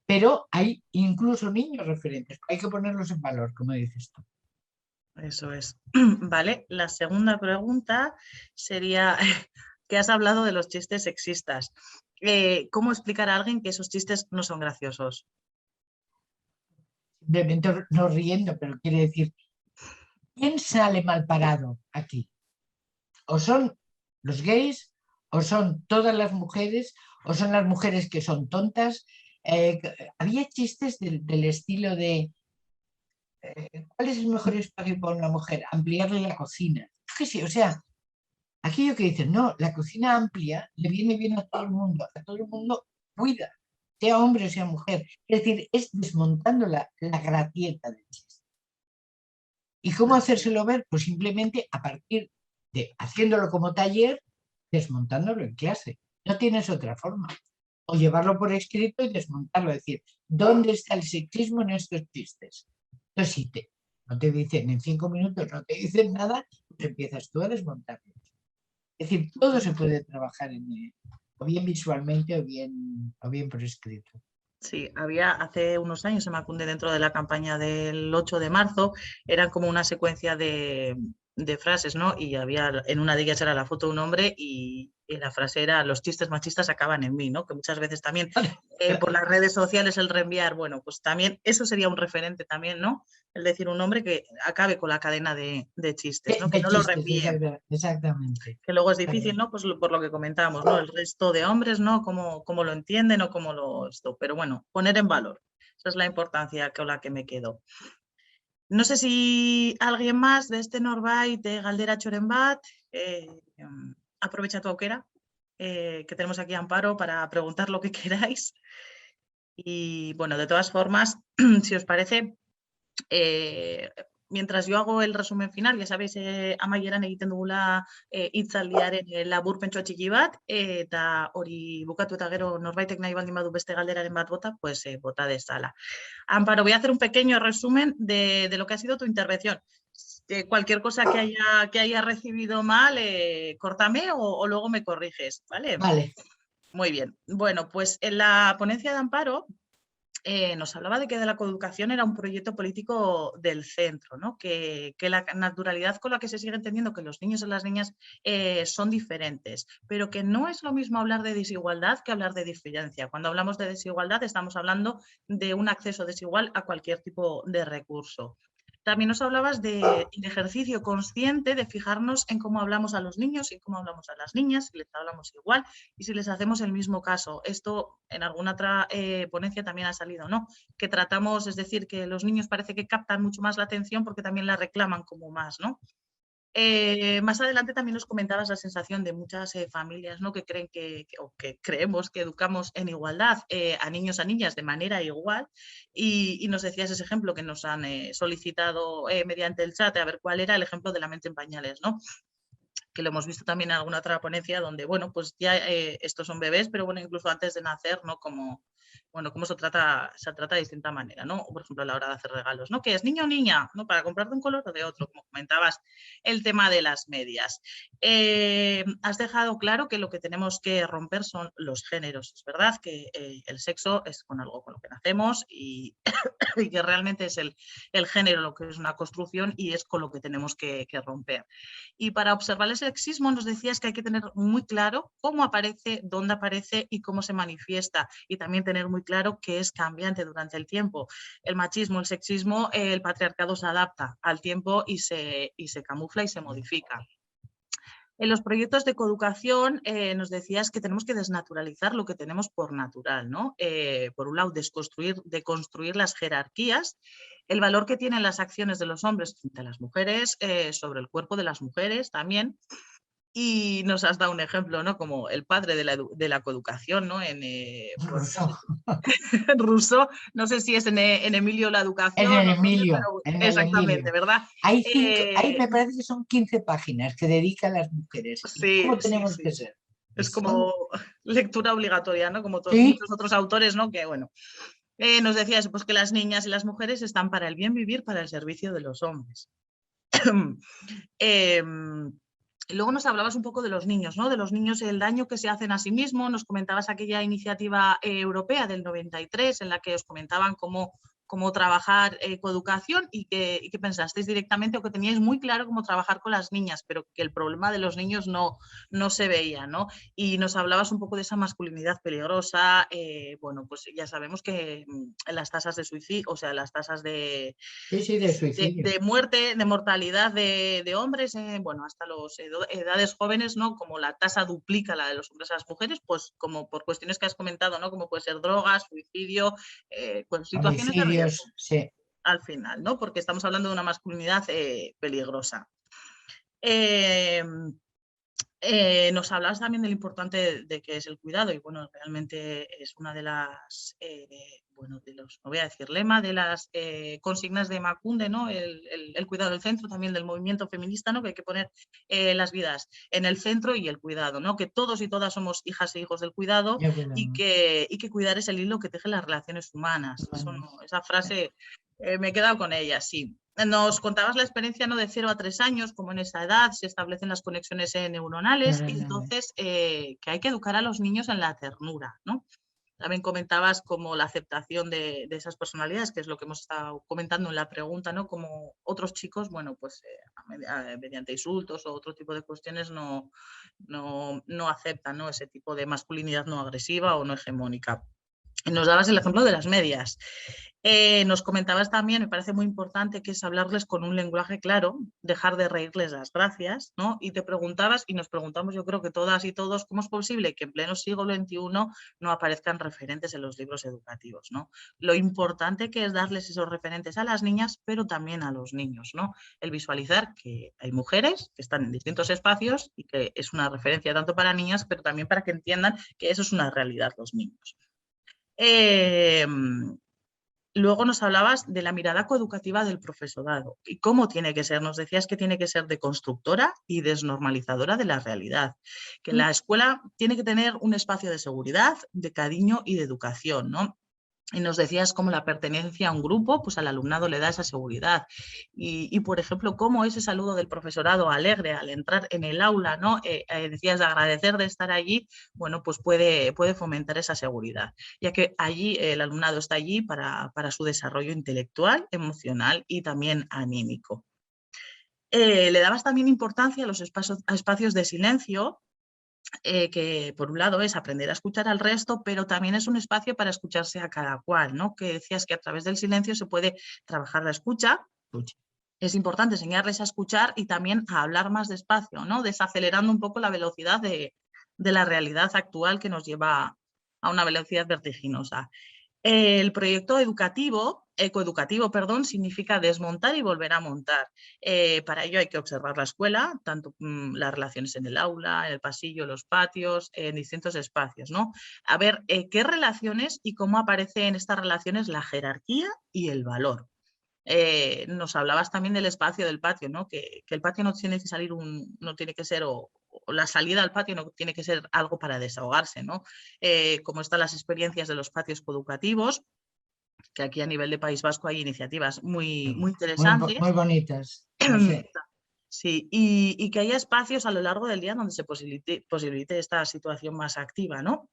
Speaker 3: pero hay incluso niños referentes. Hay que ponerlos en valor, como dices tú.
Speaker 2: Eso es. Vale, la segunda pregunta sería que has hablado de los chistes sexistas. ¿Cómo explicar a alguien que esos chistes no son graciosos?
Speaker 3: Simplemente no riendo, pero quiere decir, ¿quién sale mal parado aquí? O son los gays, o son todas las mujeres, o son las mujeres que son tontas. Había chistes del estilo de ¿cuál es el mejor espacio para una mujer? Ampliarle la cocina. Que sí, o sea, aquello que dicen, no, la cocina amplia le viene bien a todo el mundo cuida, sea hombre o sea mujer. Es decir, es desmontando la gratieta del chiste. ¿Y cómo hacérselo ver? Pues simplemente a partir de haciéndolo como taller, desmontándolo en clase. No tienes otra forma. O llevarlo por escrito y desmontarlo. Es decir, ¿dónde está el sexismo en estos chistes? Entonces, si no te dicen en 5 minutos, no te dicen nada, pues empiezas tú a desmontarlo. Es decir, todo se puede trabajar o bien visualmente o bien por escrito.
Speaker 2: Sí, había hace unos años en Macunde, dentro de la campaña del 8 de marzo, eran como una secuencia de frases, ¿no? Y había, en una de ellas era la foto de un hombre y la frase era: los chistes machistas acaban en mí, ¿no? Que muchas veces también por las redes sociales el reenviar, bueno, pues también eso sería un referente también, ¿no? El decir un hombre que acabe con la cadena de chistes, ¿no? Que no lo reenvíen.
Speaker 3: Exactamente.
Speaker 2: Que luego es difícil, ¿no? Pues por lo que comentábamos, ¿no? El resto de hombres, ¿no? Cómo lo entienden o cómo esto. Pero bueno, poner en valor. Esa es la importancia con la que me quedo. No sé si alguien más de este Norbait de Galdera Txoren bat aprovecha tu auquera, que tenemos aquí a Amparo para preguntar lo que queráis. Y bueno, de todas formas, si os parece, mientras yo hago el resumen final, ya sabéis, amaieran egiten dugula hitzaldiaren laburpentxo txiki bat, eta hori bukatu eta gero norbaitek nahi baldin badu beste galderaren bat bota, pues bota dezala. Amparo, voy a hacer un pequeño resumen de lo que ha sido tu intervención. Cualquier cosa que haya recibido mal, córtame o luego me corriges, ¿vale?
Speaker 3: Vale.
Speaker 2: Muy bien. Bueno, pues en la ponencia de Amparo nos hablaba de que la coeducación era un proyecto político del centro, ¿no? Que la naturalidad con la que se sigue entendiendo que los niños y las niñas son diferentes, pero que no es lo mismo hablar de desigualdad que hablar de diferencia. Cuando hablamos de desigualdad estamos hablando de un acceso desigual a cualquier tipo de recurso. También nos hablabas del ejercicio consciente de fijarnos en cómo hablamos a los niños y cómo hablamos a las niñas, si les hablamos igual y si les hacemos el mismo caso. Esto en alguna otra ponencia también ha salido, ¿no? Que tratamos, es decir, que los niños parece que captan mucho más la atención porque también la reclaman como más, ¿no? Más adelante también nos comentabas la sensación de muchas familias, ¿no? Que creen que creemos que educamos en igualdad a niños a niñas de manera igual y nos decías ese ejemplo que nos han solicitado mediante el chat, a ver cuál era el ejemplo de la mente en pañales, ¿no? Que lo hemos visto también en alguna otra ponencia donde, bueno, pues ya estos son bebés, pero bueno, incluso antes de nacer, ¿no? Como bueno, cómo se trata de distinta manera, ¿no? Por ejemplo, a la hora de hacer regalos, ¿no? ¿Qué es, niño o niña? ¿No? Para comprar de un color o de otro, como comentabas, el tema de las medias. Has dejado claro que lo que tenemos que romper son los géneros. Es verdad que el sexo es con algo con lo que nacemos y que realmente es el género lo que es una construcción y es con lo que tenemos que romper. Y para observar el sexismo nos decías que hay que tener muy claro cómo aparece, dónde aparece y cómo se manifiesta, y también tener muy claro que es cambiante durante el tiempo. El machismo, el sexismo, el patriarcado se adapta al tiempo y se camufla y se modifica. En los proyectos de coeducación nos decías que tenemos que desnaturalizar lo que tenemos por natural, ¿no? Por un lado, deconstruir las jerarquías, el valor que tienen las acciones de los hombres frente a las mujeres, sobre el cuerpo de las mujeres también. Y nos has dado un ejemplo, ¿no? Como el padre de la coeducación, ¿no?
Speaker 3: Rousseau.
Speaker 2: Rousseau, no sé si es en Emilio la educación.
Speaker 3: En el
Speaker 2: No sé,
Speaker 3: Emilio,
Speaker 2: pero
Speaker 3: en el
Speaker 2: exactamente,
Speaker 3: Emilio.
Speaker 2: ¿verdad?
Speaker 3: Hay me parece que son 15 páginas que dedica a las mujeres.
Speaker 2: Sí,
Speaker 3: ¿Cómo
Speaker 2: sí,
Speaker 3: tenemos
Speaker 2: sí.
Speaker 3: que ser?
Speaker 2: Es como lectura obligatoria, ¿no? Como
Speaker 3: ¿Sí?
Speaker 2: muchos otros autores, ¿no? Que bueno, nos decías pues, que las niñas y las mujeres están para el bien vivir, para el servicio de los hombres. Luego nos hablabas un poco de los niños, ¿no? De los niños, el daño que se hacen a sí mismos. Nos comentabas aquella iniciativa europea del 93 en la que os comentaban cómo trabajar coeducación y que pensasteis directamente o que teníais muy claro cómo trabajar con las niñas, pero que el problema de los niños no se veía, ¿no? Y nos hablabas un poco de esa masculinidad peligrosa. Bueno, pues ya sabemos que las tasas de suicidio, o sea, las tasas de
Speaker 3: suicidio.
Speaker 2: De muerte, de mortalidad de hombres, bueno, hasta las edades jóvenes, ¿no? Como la tasa duplica la de los hombres a las mujeres, pues como por cuestiones que has comentado, ¿no? Como puede ser drogas, suicidio, pues situaciones de riesgo,
Speaker 3: sí.
Speaker 2: Al final, ¿no? Porque estamos hablando de una masculinidad peligrosa. Nos hablabas también de lo importante de que es el cuidado y bueno, realmente es una de las, bueno, no voy a decir lema, de las consignas de Emakunde, ¿no? El cuidado del centro, también del movimiento feminista, ¿no? Que hay que poner las vidas en el centro y el cuidado, ¿no? Que todos y todas somos hijas e hijos del cuidado y que cuidar es el hilo que teje las relaciones humanas. Eso no, esa frase me he quedado con ella, sí. Nos contabas la experiencia, ¿no? De 0 a 3 años, como en esa edad se establecen las conexiones neuronales y entonces que hay que educar a los niños en la ternura, ¿no? También comentabas como la aceptación de esas personalidades, que es lo que hemos estado comentando en la pregunta, ¿no? Como otros chicos, bueno, pues mediante insultos o otro tipo de cuestiones no aceptan, ¿no? Ese tipo de masculinidad no agresiva o no hegemónica. Nos dabas el ejemplo de las medias. Nos comentabas también, me parece muy importante, que es hablarles con un lenguaje claro, dejar de reírles las gracias, ¿no? Y te preguntabas, y nos preguntamos, yo creo que todas y todos, ¿cómo es posible que en pleno siglo XXI no aparezcan referentes en los libros educativos, ¿no? Lo importante que es darles esos referentes a las niñas, pero también a los niños, ¿no? El visualizar que hay mujeres que están en distintos espacios y que es una referencia tanto para niñas, pero también para que entiendan que eso es una realidad, los niños. Luego nos hablabas de la mirada coeducativa del profesorado y cómo tiene que ser. Nos decías que tiene que ser deconstructora y desnormalizadora de la realidad, que la escuela tiene que tener un espacio de seguridad, de cariño y de educación, ¿no? Y nos decías cómo la pertenencia a un grupo, pues al alumnado le da esa seguridad. Y por ejemplo, cómo ese saludo del profesorado alegre al entrar en el aula, ¿no? Decías de agradecer de estar allí, bueno, pues puede fomentar esa seguridad, ya que allí el alumnado está allí para su desarrollo intelectual, emocional y también anímico. Le dabas también importancia a los espacios de silencio, que por un lado es aprender a escuchar al resto, pero también es un espacio para escucharse a cada cual, ¿no? Que decías que a través del silencio se puede trabajar la escucha. Es importante enseñarles a escuchar y también a hablar más despacio, ¿no? Desacelerando un poco la velocidad de la realidad actual que nos lleva a una velocidad vertiginosa. El proyecto ecoeducativo, significa desmontar y volver a montar. Para ello hay que observar la escuela, tanto las relaciones en el aula, en el pasillo, los patios, en distintos espacios, ¿no? A ver qué relaciones y cómo aparece en estas relaciones la jerarquía y el valor. Nos hablabas también del espacio del patio, ¿no? Que el patio no tiene que salir no tiene que ser la salida al patio no tiene que ser algo para desahogarse, ¿no? Como están las experiencias de los patios coeducativos, que aquí a nivel de País Vasco hay iniciativas muy interesantes.
Speaker 3: Muy bonitas. No sé.
Speaker 2: Sí, y que haya espacios a lo largo del día donde se posibilite esta situación más activa, ¿no?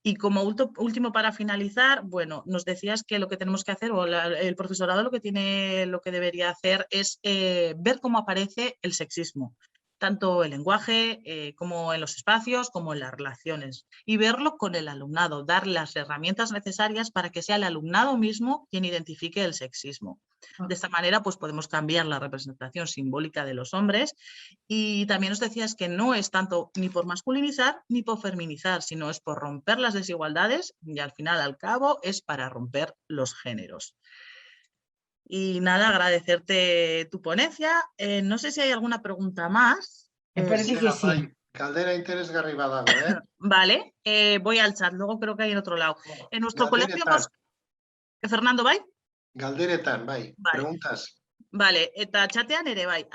Speaker 2: Y como último para finalizar, bueno, nos decías que lo que tenemos que hacer, o el profesorado lo que debería hacer es ver cómo aparece el sexismo, tanto en el lenguaje como en los espacios, como en las relaciones, y verlo con el alumnado, dar las herramientas necesarias para que sea el alumnado mismo quien identifique el sexismo. De esta manera, pues podemos cambiar la representación simbólica de los hombres. Y también nos decías que no es tanto ni por masculinizar ni por feminizar, sino es por romper las desigualdades y al final, al cabo, es para romper los géneros. Y nada, agradecerte tu ponencia. No sé si hay alguna pregunta más.
Speaker 3: Me parece que sí.
Speaker 4: Caldera interesgarri badago,
Speaker 2: Vale, voy al chat, luego creo que hay en otro lado. En nuestro colegio hemos... Fernando, ¿vai?
Speaker 4: Galderetan, bai.
Speaker 2: Vale.
Speaker 4: Preguntas.
Speaker 2: Vale, eta chatean ere bai.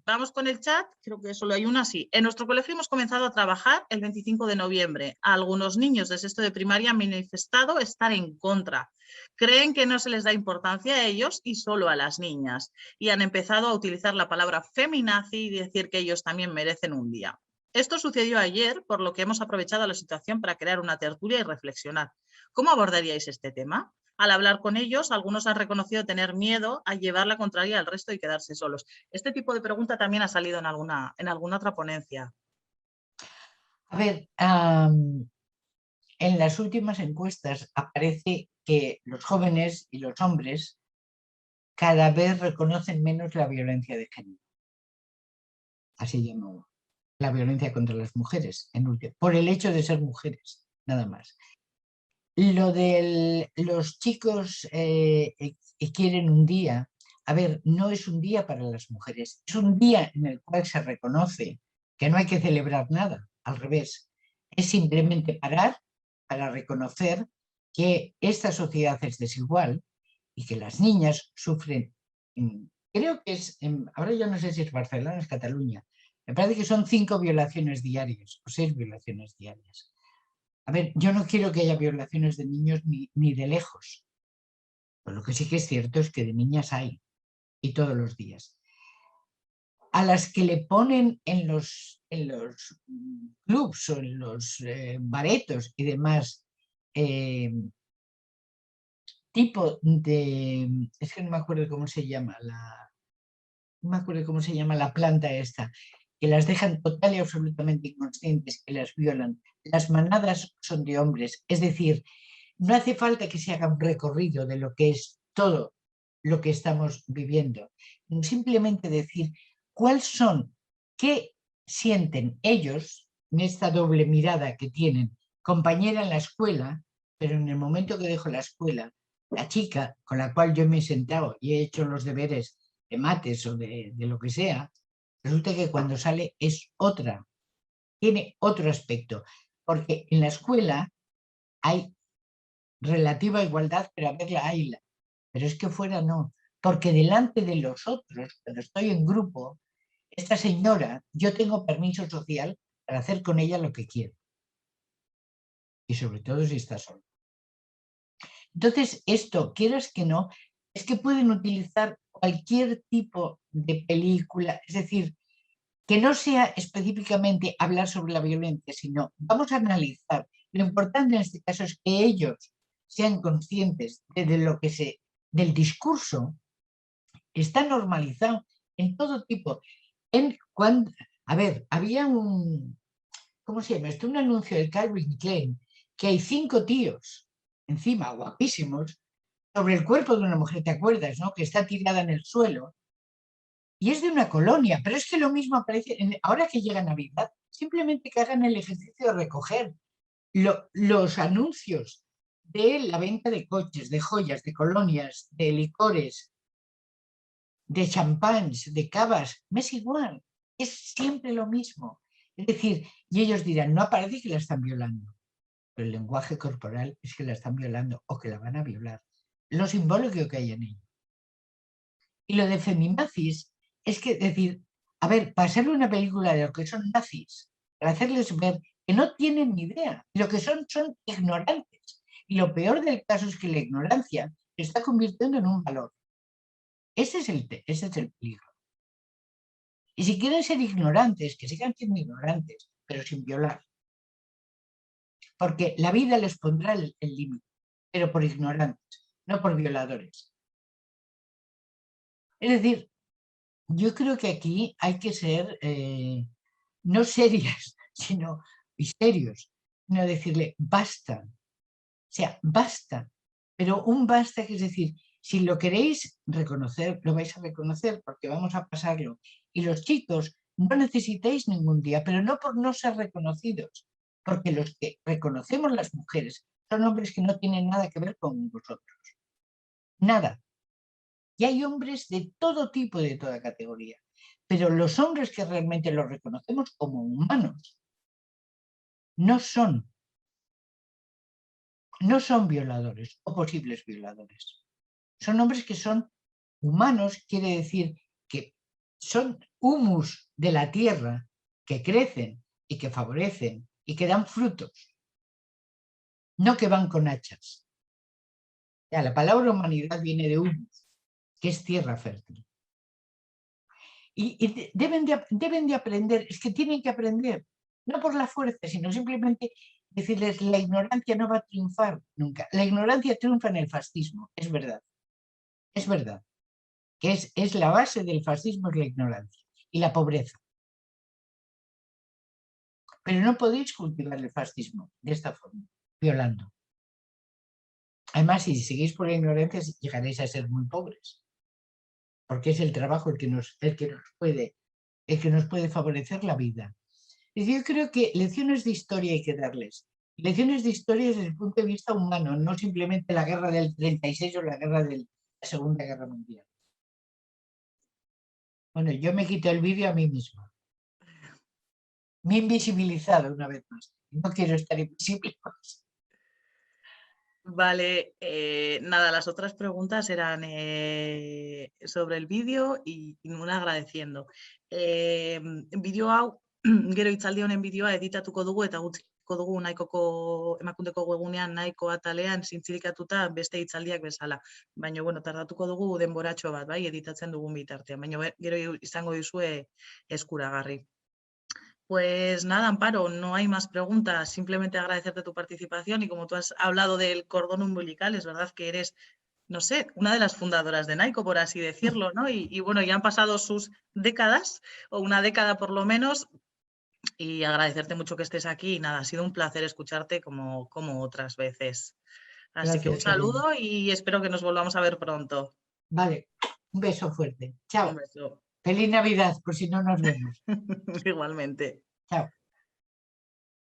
Speaker 2: Vamos con el chat, creo que solo hay una, sí. En nuestro colegio hemos comenzado a trabajar el 25 de noviembre. Algunos niños de sexto de primaria han manifestado estar en contra. Creen que no se les da importancia a ellos y solo a las niñas. Y han empezado a utilizar la palabra feminazi y decir que ellos también merecen un día. Esto sucedió ayer, por lo que hemos aprovechado la situación para crear una tertulia y reflexionar. ¿Cómo abordaríais este tema? Al hablar con ellos, algunos han reconocido tener miedo a llevar la contraria al resto y quedarse solos. Este tipo de pregunta también ha salido en alguna otra ponencia.
Speaker 3: A ver, en las últimas encuestas aparece que los jóvenes y los hombres cada vez reconocen menos la violencia de género. Así llamó la violencia contra las mujeres, por el hecho de ser mujeres, nada más. Lo de los chicos que quieren un día, a ver, no es un día para las mujeres, es un día en el cual se reconoce que no hay que celebrar nada, al revés, es simplemente parar para reconocer que esta sociedad es desigual y que las niñas sufren, creo que es, ahora yo no sé si es Barcelona o es Cataluña, me parece que son 5 violaciones diarias o 6 violaciones diarias. A ver, yo no quiero que haya violaciones de niños ni de lejos. Pero lo que sí que es cierto es que de niñas hay, y todos los días. A las que le ponen en los clubs o en los baretos y demás, tipo de... Es que no me acuerdo cómo se llama la planta esta, que las dejan total y absolutamente inconscientes, que las violan. Las manadas son de hombres, es decir, no hace falta que se haga un recorrido de lo que es todo lo que estamos viviendo, simplemente decir qué sienten ellos en esta doble mirada que tienen, compañera en la escuela, pero en el momento que dejo la escuela, la chica con la cual yo me he sentado y he hecho los deberes de mates o de lo que sea, resulta que cuando sale es otra, tiene otro aspecto, porque en la escuela hay relativa igualdad, pero a verla hayla, pero es que fuera no, porque delante de los otros, cuando estoy en grupo, esta señora, yo tengo permiso social para hacer con ella lo que quiero, y sobre todo si está sola. Entonces, esto, quieras que no, es que pueden utilizar cualquier tipo de película, es decir, que no sea específicamente hablar sobre la violencia, sino vamos a analizar. Lo importante en este caso es que ellos sean conscientes de lo que del discurso está normalizado en todo tipo. A ver, había ¿cómo se llama esto? Un anuncio de Calvin Klein, que hay 5 tíos, encima guapísimos, sobre el cuerpo de una mujer, ¿te acuerdas, no? Que está tirada en el suelo. Y es de una colonia, pero es que lo mismo aparece, ahora que llega Navidad, simplemente que hagan el ejercicio de recoger los anuncios de la venta de coches, de joyas, de colonias, de licores, de champáns, de cavas, me es igual, es siempre lo mismo. Es decir, y ellos dirán, no aparece que la están violando, pero el lenguaje corporal es que la están violando o que la van a violar, lo simbólico que hay en ello. Y lo de feminazis es que decir, A ver, para hacerle una película de lo que son nazis, para hacerles ver que no tienen ni idea, lo que son ignorantes. Y lo peor del caso es que la ignorancia se está convirtiendo en un valor. Ese es el peligro. Y si quieren ser ignorantes, que sigan siendo ignorantes, pero sin violar. Porque la vida les pondrá el límite, pero por ignorantes, no por violadores. Es decir, yo creo que aquí hay que ser no serias, sino serios, sino decirle basta. O sea, basta. Pero un basta que es decir, si lo queréis reconocer, lo vais a reconocer porque vamos a pasarlo. Y los chicos no necesitáis ningún día, pero no por no ser reconocidos, porque los que reconocemos las mujeres son hombres que no tienen nada que ver con vosotros. Nada. Y hay hombres de todo tipo y de toda categoría. Pero los hombres que realmente los reconocemos como humanos no son violadores o posibles violadores. Son hombres que son humanos, quiere decir que son humus de la tierra que crecen y que favorecen y que dan frutos, no que van con hachas. Ya, la palabra humanidad viene de humus, que es tierra fértil. Y deben de aprender, es que tienen que aprender, no por la fuerza, sino simplemente decirles la ignorancia no va a triunfar nunca. La ignorancia triunfa en el fascismo, es verdad. Es verdad. Que es la base del fascismo, es la ignorancia y la pobreza. Pero no podéis cultivar el fascismo de esta forma, violando. Además, si seguís por la ignorancia, llegaréis a ser muy pobres. Porque es el trabajo el que nos puede favorecer la vida. Y yo creo que lecciones de historia hay que darles. Lecciones de historia desde el punto de vista humano, no simplemente la guerra del 36 o la guerra de la Segunda Guerra Mundial. Bueno, yo me quito el vídeo a mí misma. Me he invisibilizado una vez más. No quiero estar invisible más.
Speaker 2: Vale, nada, las otras preguntas eran sobre el vídeo y una agradeciendo. Bideo hau, gero hitzaldi honen bideoa editatuko dugu eta utziko dugu nahikoko emakundeko webgunean nahiko atalean zintzilikatuta beste hitzaldiak bezala. Baina, bueno, tardatuko dugu denboratxo bat, bai, editatzen dugun bitartean. Baina gero izango dizue eskuragarri. Pues nada, Amparo, no hay más preguntas, simplemente agradecerte tu participación y como tú has hablado del cordón umbilical, es verdad que eres, no sé, una de las fundadoras de Naiko, por así decirlo, ¿no? Y bueno, ya han pasado sus décadas, o una década por lo menos, y agradecerte mucho que estés aquí y nada, ha sido un placer escucharte como otras veces. Así que un
Speaker 3: Gracias, Elena.
Speaker 2: saludo y espero que nos volvamos a ver pronto.
Speaker 3: Vale, un beso fuerte. Chao.
Speaker 2: Un beso.
Speaker 3: Feliz Navidad, por si no nos vemos.
Speaker 2: Igualmente.
Speaker 3: Chao.